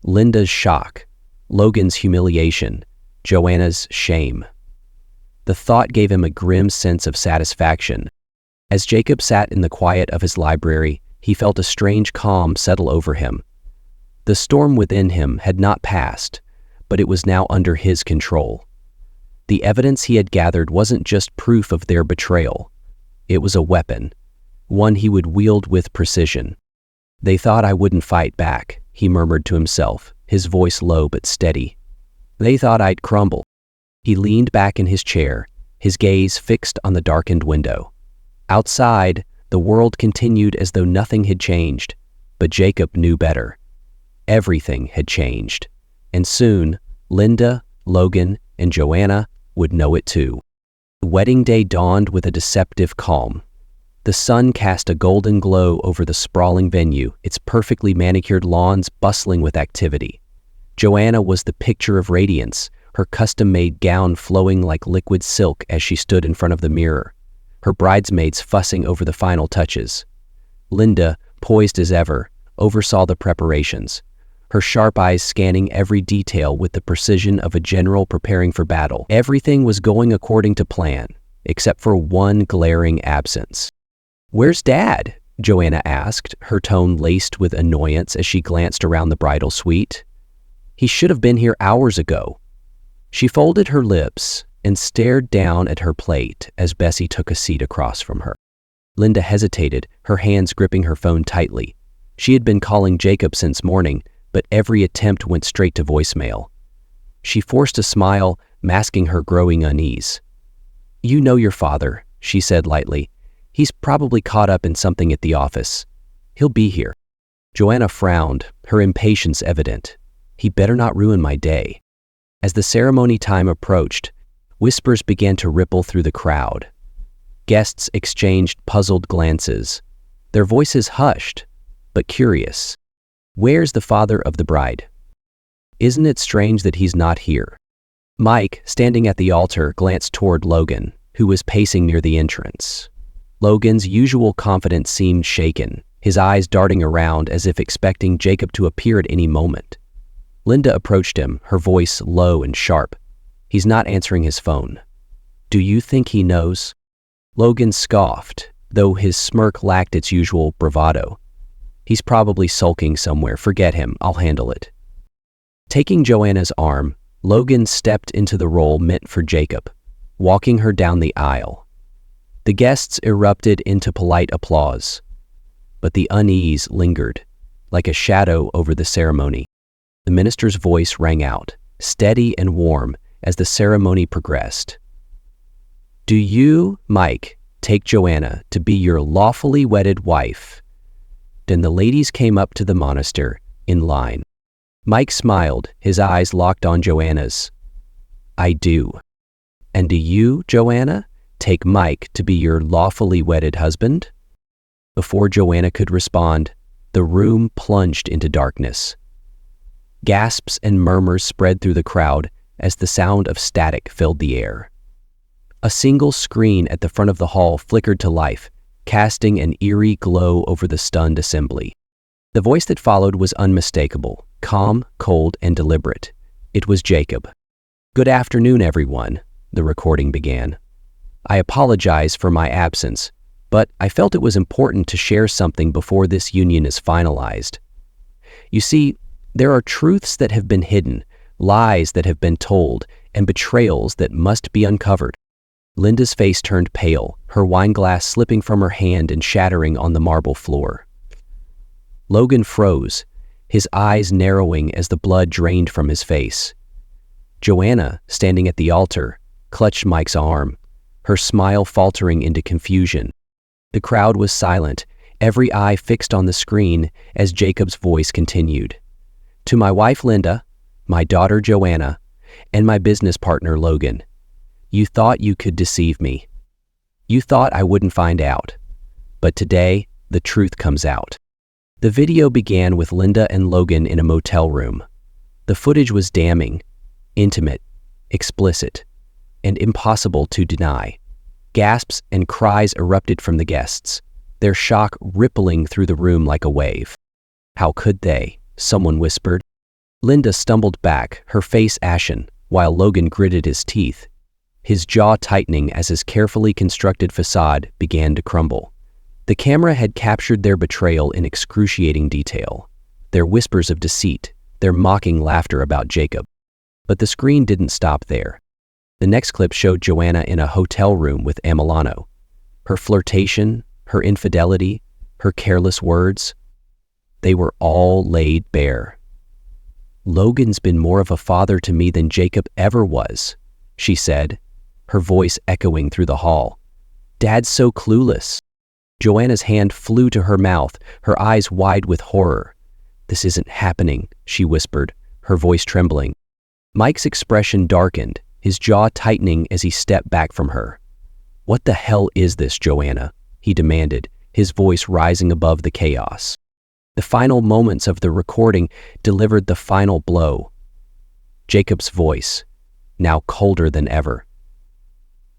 Linda's shock, Logan's humiliation, Joanna's shame. The thought gave him a grim sense of satisfaction. As Jacob sat in the quiet of his library, he felt a strange calm settle over him. The storm within him had not passed, but it was now under his control. The evidence he had gathered wasn't just proof of their betrayal. It was a weapon, one he would wield with precision. "They thought I wouldn't fight back," he murmured to himself, his voice low but steady. "They thought I'd crumble." He leaned back in his chair, his gaze fixed on the darkened window. Outside, the world continued as though nothing had changed, but Jacob knew better. Everything had changed, and soon, Linda, Logan, and Joanna would know it too. The wedding day dawned with a deceptive calm. The sun cast a golden glow over the sprawling venue, its perfectly manicured lawns bustling with activity. Joanna was the picture of radiance, her custom-made gown flowing like liquid silk as she stood in front of the mirror, her bridesmaids fussing over the final touches. Linda, poised as ever, oversaw the preparations, her sharp eyes scanning every detail with the precision of a general preparing for battle. Everything was going according to plan, except for one glaring absence. "Where's Dad?" Joanna asked, her tone laced with annoyance as she glanced around the bridal suite. "He should have been here hours ago." She folded her lips and stared down at her plate as Bessie took a seat across from her. Linda hesitated, her hands gripping her phone tightly. She had been calling Jacob since morning, but every attempt went straight to voicemail. She forced a smile, masking her growing unease. "You know your father," she said lightly. "He's probably caught up in something at the office. He'll be here." Joanna frowned, her impatience evident. He better not ruin my day. As the ceremony time approached, whispers began to ripple through the crowd. Guests exchanged puzzled glances, their voices hushed, but curious. Where's the father of the bride? Isn't it strange that he's not here? Mike, standing at the altar, glanced toward Logan, who was pacing near the entrance. Logan's usual confidence seemed shaken, his eyes darting around as if expecting Jacob to appear at any moment. Linda approached him, her voice low and sharp. He's not answering his phone. Do you think he knows? Logan scoffed, though his smirk lacked its usual bravado. He's probably sulking somewhere. Forget him. I'll handle it. Taking Joanna's arm, Logan stepped into the role meant for Jacob, walking her down the aisle. The guests erupted into polite applause, but the unease lingered, like a shadow over the ceremony. The minister's voice rang out, steady and warm, as the ceremony progressed. Do you, Mike, take Joanna to be your lawfully wedded wife? Then the ladies came up to the monaster, in line. Mike smiled, his eyes locked on Joanna's. I do. And do you, Joanna, take Mike to be your lawfully wedded husband? Before Joanna could respond, the room plunged into darkness. Gasps and murmurs spread through the crowd as the sound of static filled the air. A single screen at the front of the hall flickered to life, casting an eerie glow over the stunned assembly. The voice that followed was unmistakable, calm, cold, and deliberate. It was Jacob. Good afternoon, everyone, the recording began. I apologize for my absence, but I felt it was important to share something before this union is finalized. You see, there are truths that have been hidden, lies that have been told, and betrayals that must be uncovered. Linda's face turned pale, her wine glass slipping from her hand and shattering on the marble floor. Logan froze, his eyes narrowing as the blood drained from his face. Joanna, standing at the altar, clutched Mike's arm, her smile faltering into confusion. The crowd was silent, every eye fixed on the screen as Jacob's voice continued. To my wife Linda, my daughter Joanna, and my business partner Logan. You thought you could deceive me. You thought I wouldn't find out. But today, the truth comes out. The video began with Linda and Logan in a motel room. The footage was damning, intimate, explicit, and impossible to deny. Gasps and cries erupted from the guests, their shock rippling through the room like a wave. How could they? Someone whispered. Linda stumbled back, her face ashen, while Logan gritted his teeth, his jaw tightening as his carefully constructed facade began to crumble. The camera had captured their betrayal in excruciating detail, their whispers of deceit, their mocking laughter about Jacob. But the screen didn't stop there. The next clip showed Joanna in a hotel room with Emiliano. Her flirtation, her infidelity, her careless words, they were all laid bare. Logan's been more of a father to me than Jacob ever was, she said, her voice echoing through the hall. Dad's so clueless. Joanna's hand flew to her mouth, her eyes wide with horror. This isn't happening, she whispered, her voice trembling. Mike's expression darkened, his jaw tightening as he stepped back from her. What the hell is this, Joanna? He demanded, his voice rising above the chaos. The final moments of the recording delivered the final blow. Jacob's voice, now colder than ever.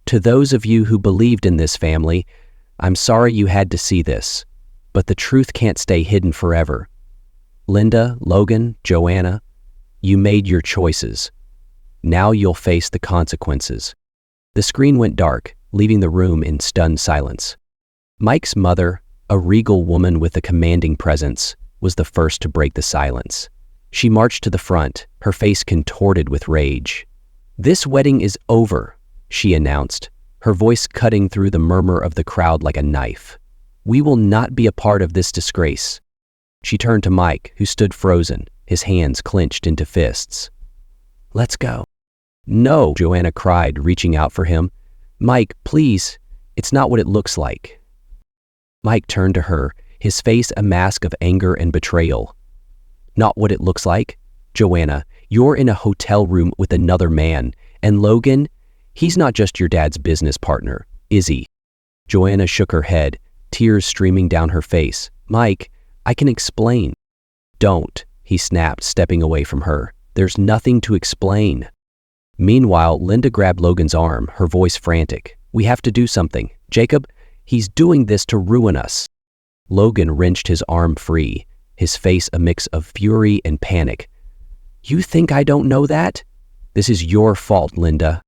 To those of you who believed in this family, I'm sorry you had to see this, but the truth can't stay hidden forever. Linda, Logan, Joanna, you made your choices. Now you'll face the consequences. The screen went dark, leaving the room in stunned silence. Mike's mother, a regal woman with a commanding presence, was the first to break the silence. She marched to the front, her face contorted with rage. This wedding is over, she announced, her voice cutting through the murmur of the crowd like a knife. We will not be a part of this disgrace. She turned to Mike, who stood frozen, his hands clenched into fists. Let's go. No, Joanna cried, reaching out for him. Mike, please, it's not what it looks like. Mike turned to her, his face a mask of anger and betrayal. "Not what it looks like. Joanna, you're in a hotel room with another man, and Logan, he's not just your dad's business partner, is he?" Joanna shook her head, tears streaming down her face. "Mike, I can explain." "Don't," he snapped, stepping away from her. "There's nothing to explain." Meanwhile, Linda grabbed Logan's arm, her voice frantic. "We have to do something. Jacob, he's doing this to ruin us." Logan wrenched his arm free, his face a mix of fury and panic. "You think I don't know that? This is your fault, Linda."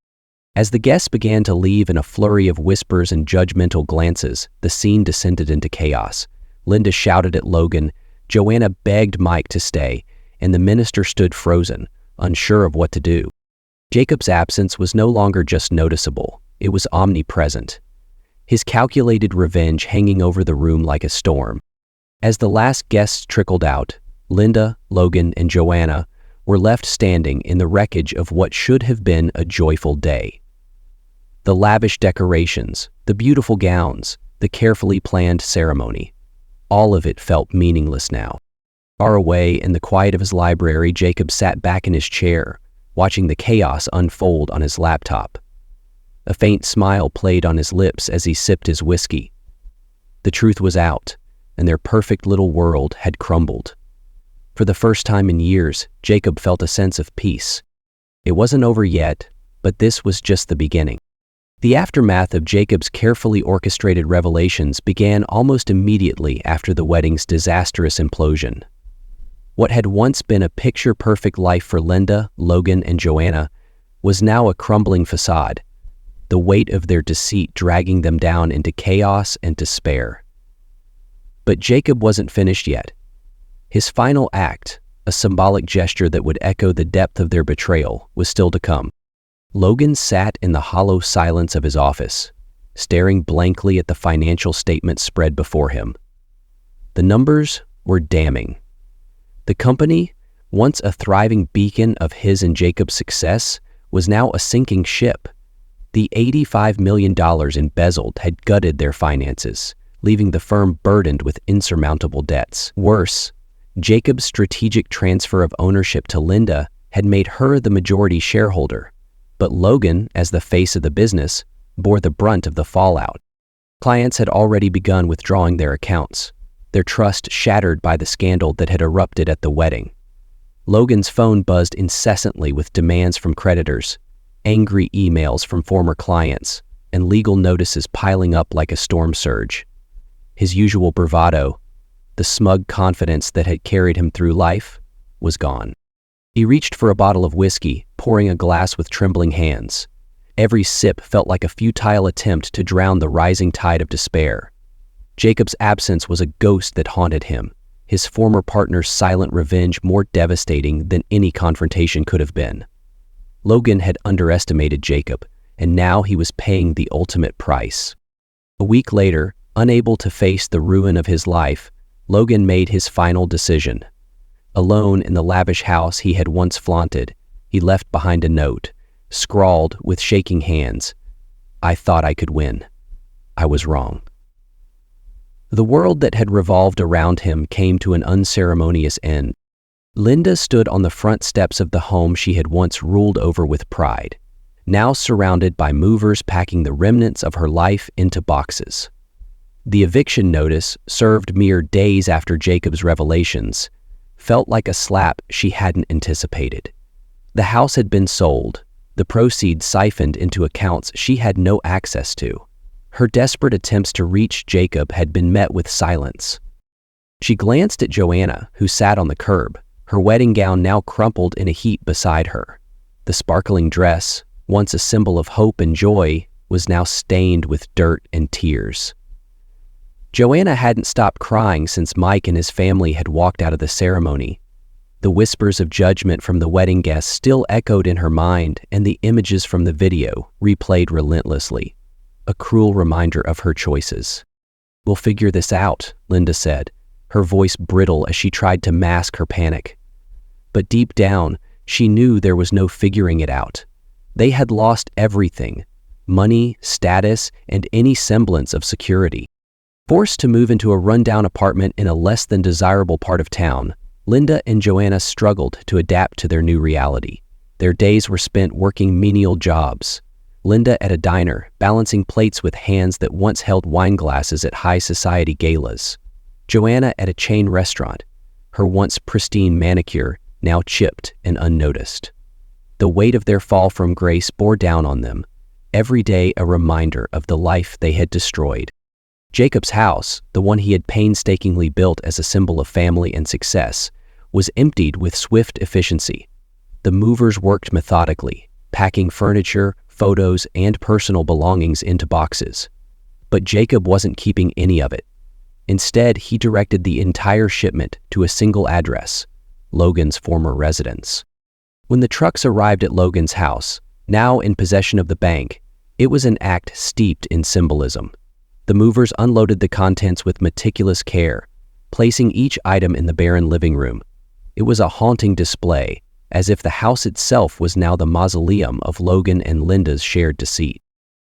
As the guests began to leave in a flurry of whispers and judgmental glances, the scene descended into chaos. Linda shouted at Logan, Joanna begged Mike to stay, and the minister stood frozen, unsure of what to do. Jacob's absence was no longer just noticeable, it was omnipresent. His calculated revenge hanging over the room like a storm. As the last guests trickled out, Linda, Logan, and Joanna were left standing in the wreckage of what should have been a joyful day. The lavish decorations, the beautiful gowns, the carefully planned ceremony, all of it felt meaningless now. Far away in the quiet of his library, Jacob sat back in his chair, watching the chaos unfold on his laptop. A faint smile played on his lips as he sipped his whiskey. The truth was out, and their perfect little world had crumbled. For the first time in years, Jacob felt a sense of peace. It wasn't over yet, but this was just the beginning. The aftermath of Jacob's carefully orchestrated revelations began almost immediately after the wedding's disastrous implosion. What had once been a picture-perfect life for Linda, Logan, and Joanna was now a crumbling facade, the weight of their deceit dragging them down into chaos and despair. But Jacob wasn't finished yet. His final act, a symbolic gesture that would echo the depth of their betrayal, was still to come. Logan sat in the hollow silence of his office, staring blankly at the financial statements spread before him. The numbers were damning. The company, once a thriving beacon of his and Jacob's success, was now a sinking ship. The $85 million embezzled had gutted their finances, leaving the firm burdened with insurmountable debts. Worse, Jacob's strategic transfer of ownership to Linda had made her the majority shareholder, but Logan, as the face of the business, bore the brunt of the fallout. Clients had already begun withdrawing their accounts, their trust shattered by the scandal that had erupted at the wedding. Logan's phone buzzed incessantly with demands from creditors, angry emails from former clients, and legal notices piling up like a storm surge. His usual bravado, the smug confidence that had carried him through life, was gone. He reached for a bottle of whiskey, pouring a glass with trembling hands. Every sip felt like a futile attempt to drown the rising tide of despair. Jacob's absence was a ghost that haunted him, his former partner's silent revenge more devastating than any confrontation could have been. Logan had underestimated Jacob, and now he was paying the ultimate price. A week later, unable to face the ruin of his life, Logan made his final decision. Alone in the lavish house he had once flaunted, he left behind a note, scrawled with shaking hands, "I thought I could win. I was wrong." The world that had revolved around him came to an unceremonious end. Linda stood on the front steps of the home she had once ruled over with pride, now surrounded by movers packing the remnants of her life into boxes. The eviction notice, served mere days after Jacob's revelations, felt like a slap she hadn't anticipated. The house had been sold, the proceeds siphoned into accounts she had no access to. Her desperate attempts to reach Jacob had been met with silence. She glanced at Joanna, who sat on the curb, her wedding gown now crumpled in a heap beside her. The sparkling dress, once a symbol of hope and joy, was now stained with dirt and tears. Joanna hadn't stopped crying since Mike and his family had walked out of the ceremony. The whispers of judgment from the wedding guests still echoed in her mind, and the images from the video replayed relentlessly, a cruel reminder of her choices. "We'll figure this out," Linda said, her voice brittle as she tried to mask her panic. But deep down, she knew there was no figuring it out. They had lost everything: money, status, and any semblance of security. Forced to move into a rundown apartment in a less than desirable part of town, Linda and Joanna struggled to adapt to their new reality. Their days were spent working menial jobs. Linda at a diner, balancing plates with hands that once held wine glasses at high society galas. Joanna at a chain restaurant, her once pristine manicure now chipped and unnoticed. The weight of their fall from grace bore down on them, every day a reminder of the life they had destroyed. Jacob's house, the one he had painstakingly built as a symbol of family and success, was emptied with swift efficiency. The movers worked methodically, packing furniture, photos, and personal belongings into boxes. But Jacob wasn't keeping any of it. Instead, he directed the entire shipment to a single address, Logan's former residence. When the trucks arrived at Logan's house, now in possession of the bank, it was an act steeped in symbolism. The movers unloaded the contents with meticulous care, placing each item in the barren living room. It was a haunting display, as if the house itself was now the mausoleum of Logan and Linda's shared deceit.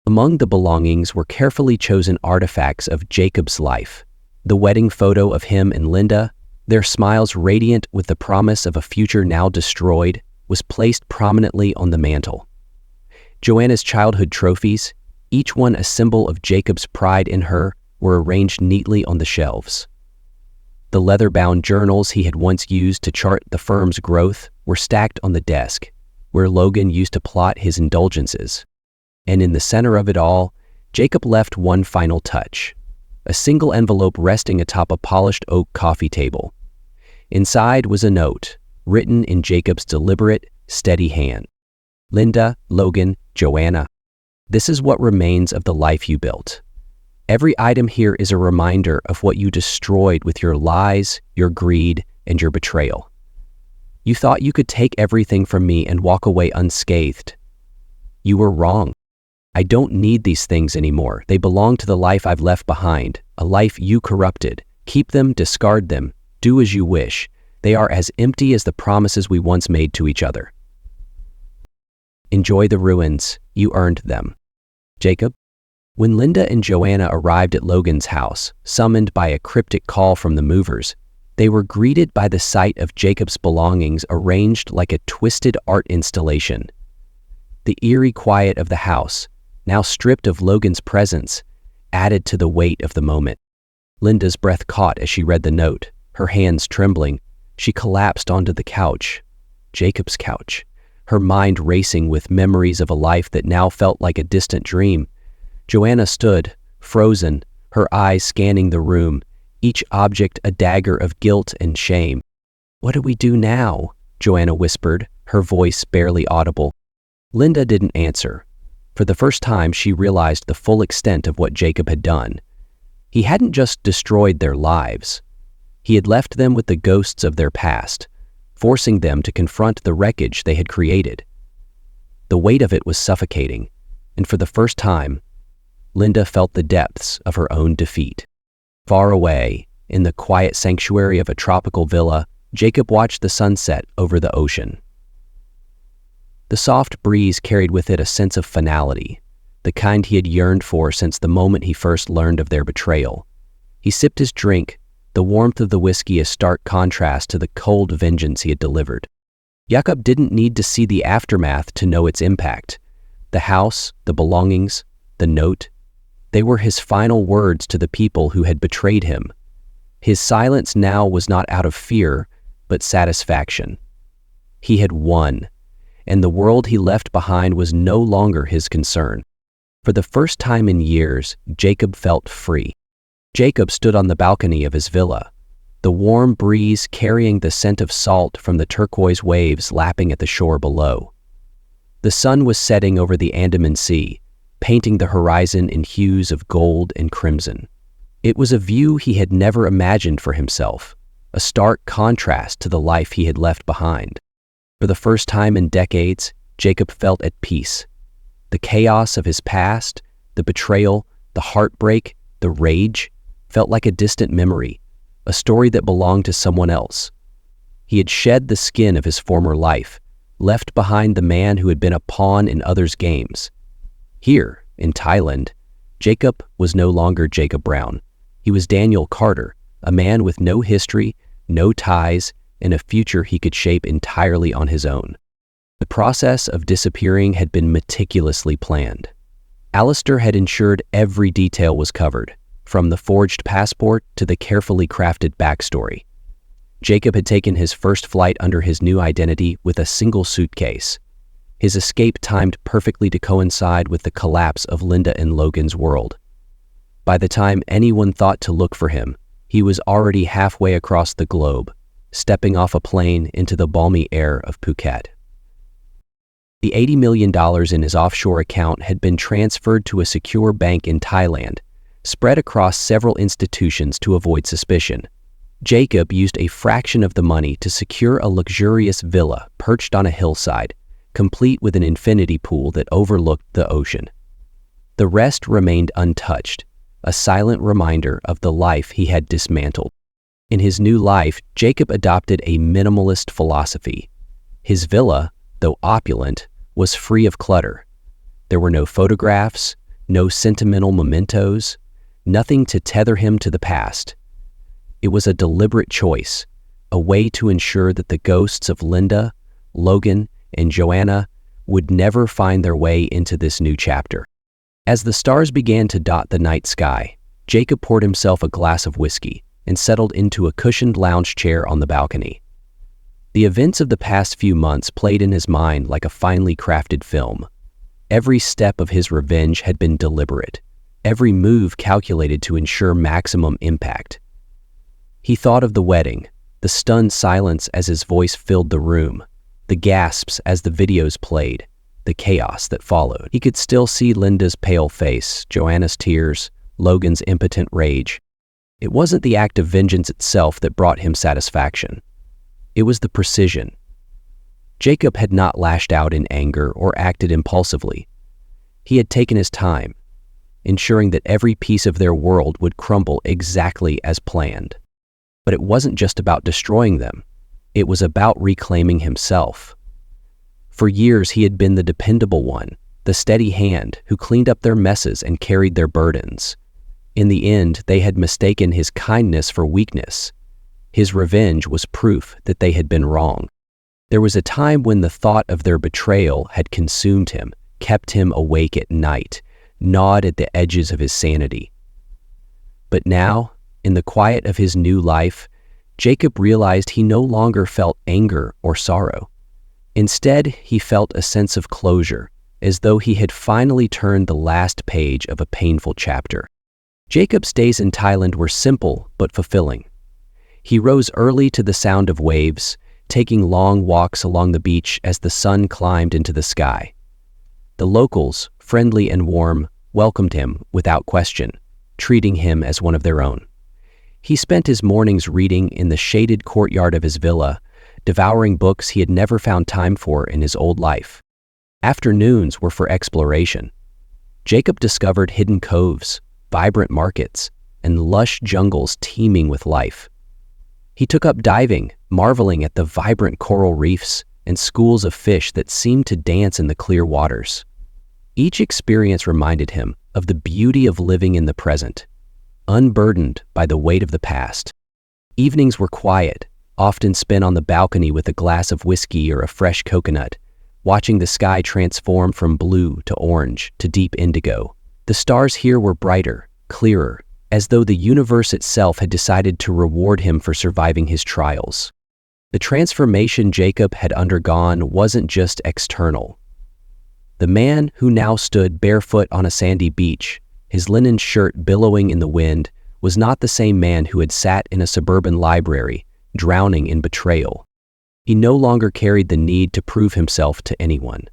Among the belongings were carefully chosen artifacts of Jacob's life. The wedding photo of him and Linda, their smiles radiant with the promise of a future now destroyed, was placed prominently on the mantel. Joanna's childhood trophies, each one a symbol of Jacob's pride in her, were arranged neatly on the shelves. The leather-bound journals he had once used to chart the firm's growth were stacked on the desk, where Logan used to plot his indulgences. And in the center of it all, Jacob left one final touch, a single envelope resting atop a polished oak coffee table. Inside was a note, written in Jacob's deliberate, steady hand. Linda, Logan, Joanna. This is what remains of the life you built. Every item here is a reminder of what you destroyed with your lies, your greed, and your betrayal. You thought you could take everything from me and walk away unscathed. You were wrong. I don't need these things anymore. They belong to the life I've left behind, a life you corrupted. Keep them, discard them, do as you wish. They are as empty as the promises we once made to each other. Enjoy the ruins. You earned them. Jacob? When Linda and Joanna arrived at Logan's house, summoned by a cryptic call from the movers, they were greeted by the sight of Jacob's belongings arranged like a twisted art installation. The eerie quiet of the house, now stripped of Logan's presence, added to the weight of the moment. Linda's breath caught as she read the note, her hands trembling. She collapsed onto the couch, Jacob's couch, her mind racing with memories of a life that now felt like a distant dream. Joanna stood, frozen, her eyes scanning the room, each object a dagger of guilt and shame. "What do we do now?" Joanna whispered, her voice barely audible. Linda didn't answer. For the first time, she realized the full extent of what Jacob had done. He hadn't just destroyed their lives. He had left them with the ghosts of their past, forcing them to confront the wreckage they had created. The weight of it was suffocating, and for the first time, Linda felt the depths of her own defeat. Far away, in the quiet sanctuary of a tropical villa, Jacob watched the sunset over the ocean. The soft breeze carried with it a sense of finality, the kind he had yearned for since the moment he first learned of their betrayal. He sipped his drink, the warmth of the whiskey a stark contrast to the cold vengeance he had delivered. Jacob didn't need to see the aftermath to know its impact. The house, the belongings, the note, they were his final words to the people who had betrayed him. His silence now was not out of fear, but satisfaction. He had won, and the world he left behind was no longer his concern. For the first time in years, Jacob felt free. Jacob stood on the balcony of his villa, the warm breeze carrying the scent of salt from the turquoise waves lapping at the shore below. The sun was setting over the Andaman Sea, painting the horizon in hues of gold and crimson. It was a view he had never imagined for himself, a stark contrast to the life he had left behind. For the first time in decades, Jacob felt at peace. The chaos of his past, the betrayal, the heartbreak, the rage, felt like a distant memory, a story that belonged to someone else. He had shed the skin of his former life, left behind the man who had been a pawn in others' games. Here, in Thailand, Jacob was no longer Jacob Brown. He He was Daniel Carter, a man with no history, no ties, and a future he could shape entirely on his own. The process of disappearing had been meticulously planned. Alistair had ensured every detail was covered, from the forged passport to the carefully crafted backstory. Jacob had taken his first flight under his new identity with a single suitcase. His escape timed perfectly to coincide with the collapse of Linda and Logan's world. By the time anyone thought to look for him, he was already halfway across the globe, stepping off a plane into the balmy air of Phuket. The $80 million in his offshore account had been transferred to a secure bank in Thailand, spread across several institutions to avoid suspicion. Jacob used a fraction of the money to secure a luxurious villa perched on a hillside, complete with an infinity pool that overlooked the ocean. The rest remained untouched, a silent reminder of the life he had dismantled. In his new life, Jacob adopted a minimalist philosophy. His villa, though opulent, was free of clutter. There were no photographs, no sentimental mementos, nothing to tether him to the past. It was a deliberate choice, a way to ensure that the ghosts of Linda, Logan, and Joanna would never find their way into this new chapter. As the stars began to dot the night sky, Jacob poured himself a glass of whiskey and settled into a cushioned lounge chair on the balcony. The events of the past few months played in his mind like a finely crafted film. Every step of his revenge had been deliberate, every move calculated to ensure maximum impact. He thought of the wedding, the stunned silence as his voice filled the room, the gasps as the videos played, the chaos that followed. He could still see Linda's pale face, Joanna's tears, Logan's impotent rage. It wasn't the act of vengeance itself that brought him satisfaction. It was the precision. Jacob had not lashed out in anger or acted impulsively. He had taken his time, ensuring that every piece of their world would crumble exactly as planned. But it wasn't just about destroying them. It was about reclaiming himself. For years, he had been the dependable one, the steady hand who cleaned up their messes and carried their burdens. In the end, they had mistaken his kindness for weakness. His revenge was proof that they had been wrong. There was a time when the thought of their betrayal had consumed him, kept him awake at night, gnawed at the edges of his sanity. But now, in the quiet of his new life, Jacob realized he no longer felt anger or sorrow. Instead, he felt a sense of closure, as though he had finally turned the last page of a painful chapter. Jacob's days in Thailand were simple but fulfilling. He rose early to the sound of waves, taking long walks along the beach as the sun climbed into the sky. The locals, friendly and warm, welcomed him without question, treating him as one of their own. He spent his mornings reading in the shaded courtyard of his villa, devouring books he had never found time for in his old life. Afternoons were for exploration. Jacob discovered hidden coves, vibrant markets, and lush jungles teeming with life. He took up diving, marveling at the vibrant coral reefs and schools of fish that seemed to dance in the clear waters. Each experience reminded him of the beauty of living in the present, unburdened by the weight of the past. Evenings were quiet, often spent on the balcony with a glass of whiskey or a fresh coconut, watching the sky transform from blue to orange to deep indigo. The stars here were brighter, clearer, as though the universe itself had decided to reward him for surviving his trials. The transformation Jacob had undergone wasn't just external. The man who now stood barefoot on a sandy beach, his linen shirt billowing in the wind, was not the same man who had sat in a suburban library, drowning in betrayal. He no longer carried the need to prove himself to anyone.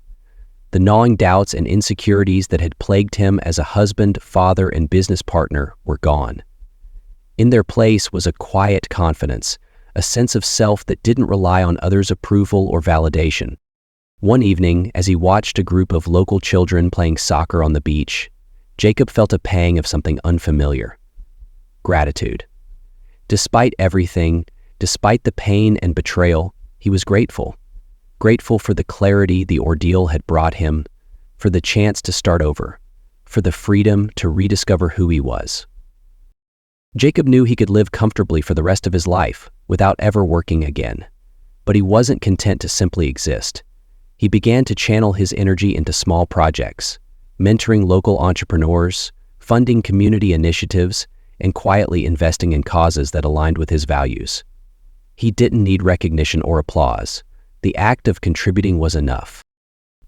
The gnawing doubts and insecurities that had plagued him as a husband, father, and business partner were gone. In their place was a quiet confidence, a sense of self that didn't rely on others' approval or validation. One evening, as he watched a group of local children playing soccer on the beach, Jacob felt a pang of something unfamiliar. Gratitude. Despite everything, despite the pain and betrayal, he was grateful. Grateful for the clarity the ordeal had brought him, for the chance to start over, for the freedom to rediscover who he was. Jacob knew he could live comfortably for the rest of his life without ever working again. But he wasn't content to simply exist. He began to channel his energy into small projects, mentoring local entrepreneurs, funding community initiatives, and quietly investing in causes that aligned with his values. He didn't need recognition or applause. The act of contributing was enough.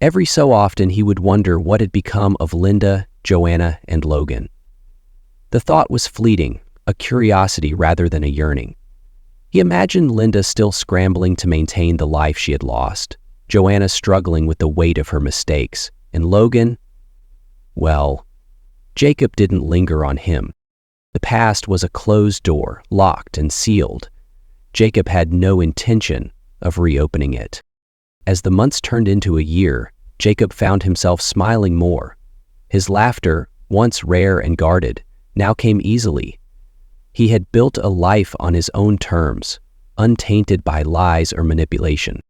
Every so often he would wonder what had become of Linda, Joanna, and Logan. The thought was fleeting, a curiosity rather than a yearning. He imagined Linda still scrambling to maintain the life she had lost, Joanna struggling with the weight of her mistakes, and Logan, well, Jacob didn't linger on him. The past was a closed door, locked and sealed. Jacob had no intention of reopening it. As the months turned into a year, Jacob found himself smiling more. His laughter, once rare and guarded, now came easily. He had built a life on his own terms, untainted by lies or manipulation.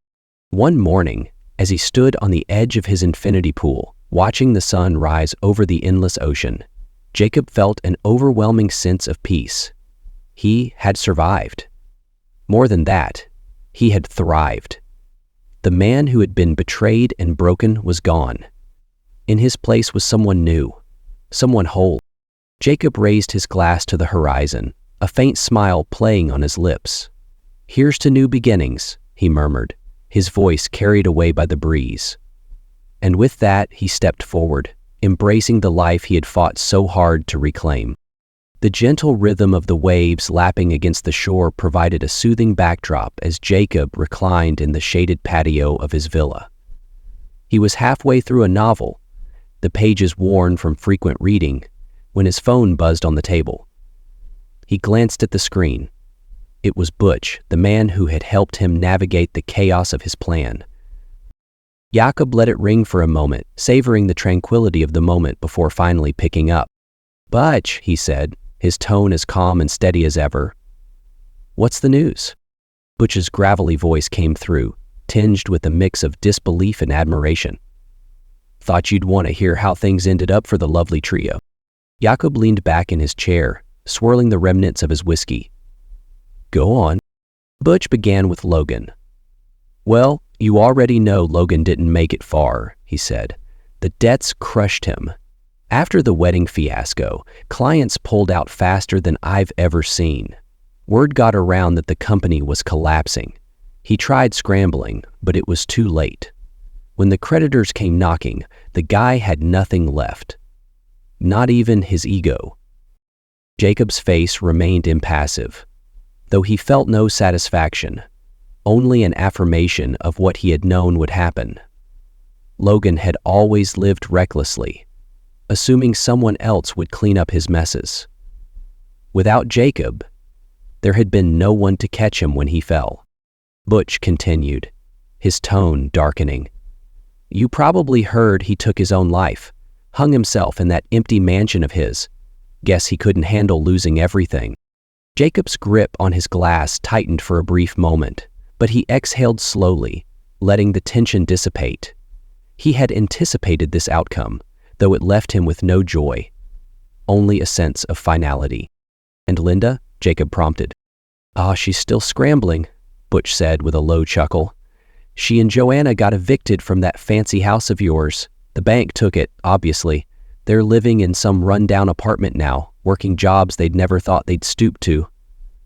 One morning, as he stood on the edge of his infinity pool, watching the sun rise over the endless ocean, Jacob felt an overwhelming sense of peace. He had survived. More than that, he had thrived. The man who had been betrayed and broken was gone. In his place was someone new, someone whole. Jacob raised his glass to the horizon, a faint smile playing on his lips. "Here's to new beginnings," he murmured, his voice carried away by the breeze. And with that, he stepped forward, embracing the life he had fought so hard to reclaim. The gentle rhythm of the waves lapping against the shore provided a soothing backdrop as Jacob reclined in the shaded patio of his villa. He was halfway through a novel, the pages worn from frequent reading, when his phone buzzed on the table. He glanced at the screen. It was Butch, the man who had helped him navigate the chaos of his plan. Jacob let it ring for a moment, savoring the tranquility of the moment before finally picking up. "Butch," he said, his tone as calm and steady as ever. "What's the news?" Butch's gravelly voice came through, tinged with a mix of disbelief and admiration. "Thought you'd want to hear how things ended up for the lovely trio." Jacob leaned back in his chair, swirling the remnants of his whiskey. "Go on." Butch began with Logan. "Well, you already know Logan didn't make it far," he said. "The debts crushed him. After the wedding fiasco, clients pulled out faster than I've ever seen. Word got around that the company was collapsing. He tried scrambling, but it was too late. When the creditors came knocking, the guy had nothing left. Not even his ego." Jacob's face remained impassive, though he felt no satisfaction, only an affirmation of what he had known would happen. Logan had always lived recklessly, assuming someone else would clean up his messes. Without Jacob, there had been no one to catch him when he fell. Butch continued, his tone darkening. "You probably heard he took his own life, hung himself in that empty mansion of his. Guess he couldn't handle losing everything." Jacob's grip on his glass tightened for a brief moment, but he exhaled slowly, letting the tension dissipate. He had anticipated this outcome, though it left him with no joy, only a sense of finality. "And Linda?" Jacob prompted. She's still scrambling," Butch said with a low chuckle. "She and Joanna got evicted from that fancy house of yours. The bank took it, obviously. They're living in some run-down apartment now, working jobs they'd never thought they'd stoop to.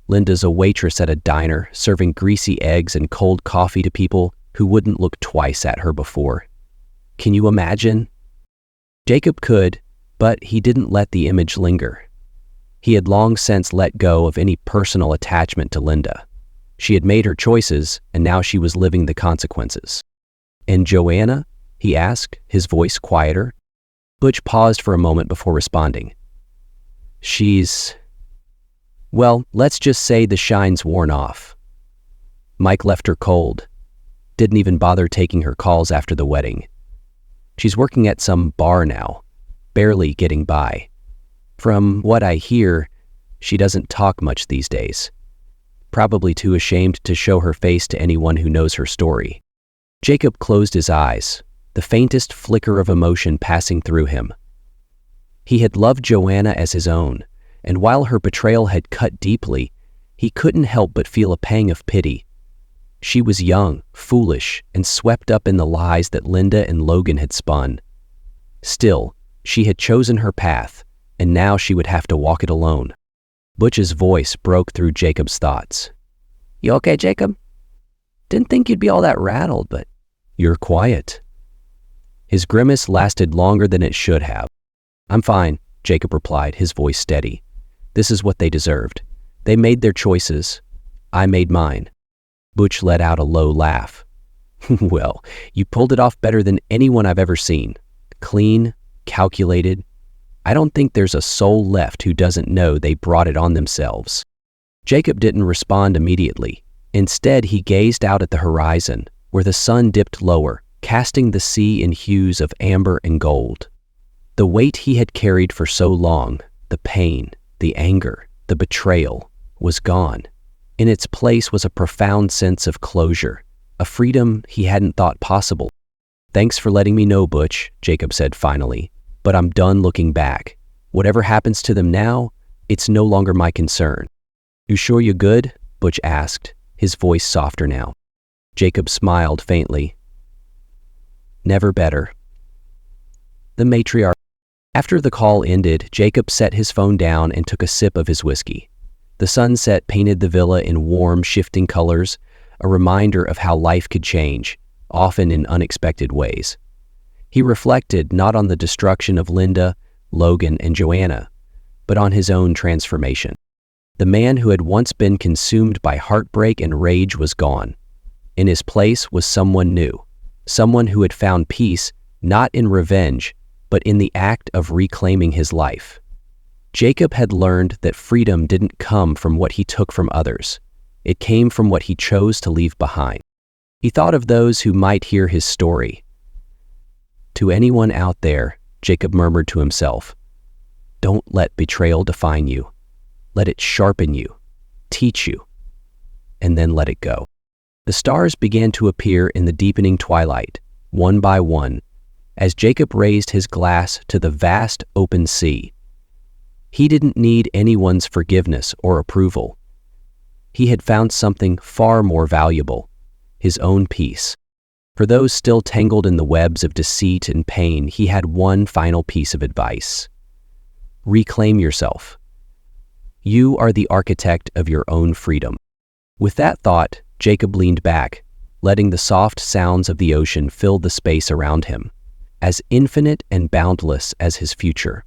Linda's a waitress at a diner, serving greasy eggs and cold coffee to people who wouldn't look twice at her before. Can you imagine?" Jacob could, but he didn't let the image linger. He had long since let go of any personal attachment to Linda. She had made her choices, and now she was living the consequences. "And Joanna?" he asked, his voice quieter. Butch paused for a moment before responding. Well, let's just say the shine's worn off. Mike left her cold. Didn't even bother taking her calls after the wedding. She's working at some bar now, barely getting by. From what I hear, she doesn't talk much these days. Probably too ashamed to show her face to anyone who knows her story." Jacob closed his eyes, the faintest flicker of emotion passing through him. He had loved Joanna as his own, and while her betrayal had cut deeply, he couldn't help but feel a pang of pity. She was young, foolish, and swept up in the lies that Linda and Logan had spun. Still, she had chosen her path, and now she would have to walk it alone. Butch's voice broke through Jacob's thoughts. "You okay, Jacob? Didn't think you'd be all that rattled, but..." "You're quiet." His grimace lasted longer than it should have. "I'm fine," Jacob replied, his voice steady. "This is what they deserved. They made their choices. I made mine." Butch let out a low laugh. "Well, you pulled it off better than anyone I've ever seen. Clean, calculated. I don't think there's a soul left who doesn't know they brought it on themselves." Jacob didn't respond immediately. Instead, he gazed out at the horizon, where the sun dipped lower, casting the sea in hues of amber and gold. The weight he had carried for so long, the pain, the anger, the betrayal, was gone. In its place was a profound sense of closure, a freedom he hadn't thought possible. "Thanks for letting me know, Butch," Jacob said finally, "but I'm done looking back. Whatever happens to them now, it's no longer my concern." "You sure you're good?" Butch asked, his voice softer now. Jacob smiled faintly. "Never better." The matriarch. After the call ended, Jacob set his phone down and took a sip of his whiskey. The sunset painted the villa in warm, shifting colors, a reminder of how life could change, often in unexpected ways. He reflected not on the destruction of Linda, Logan, and Joanna, but on his own transformation. The man who had once been consumed by heartbreak and rage was gone. In his place was someone new, someone who had found peace not in revenge, but in the act of reclaiming his life. Jacob had learned that freedom didn't come from what he took from others. It came from what he chose to leave behind. He thought of those who might hear his story. To anyone out there, Jacob murmured to himself, "Don't let betrayal define you. Let it sharpen you, teach you, and then let it go." The stars began to appear in the deepening twilight, one by one, as Jacob raised his glass to the vast open sea. He didn't need anyone's forgiveness or approval. He had found something far more valuable, his own peace. For those still tangled in the webs of deceit and pain, he had one final piece of advice. Reclaim yourself. You are the architect of your own freedom. With that thought, Jacob leaned back, letting the soft sounds of the ocean fill the space around him, as infinite and boundless as his future.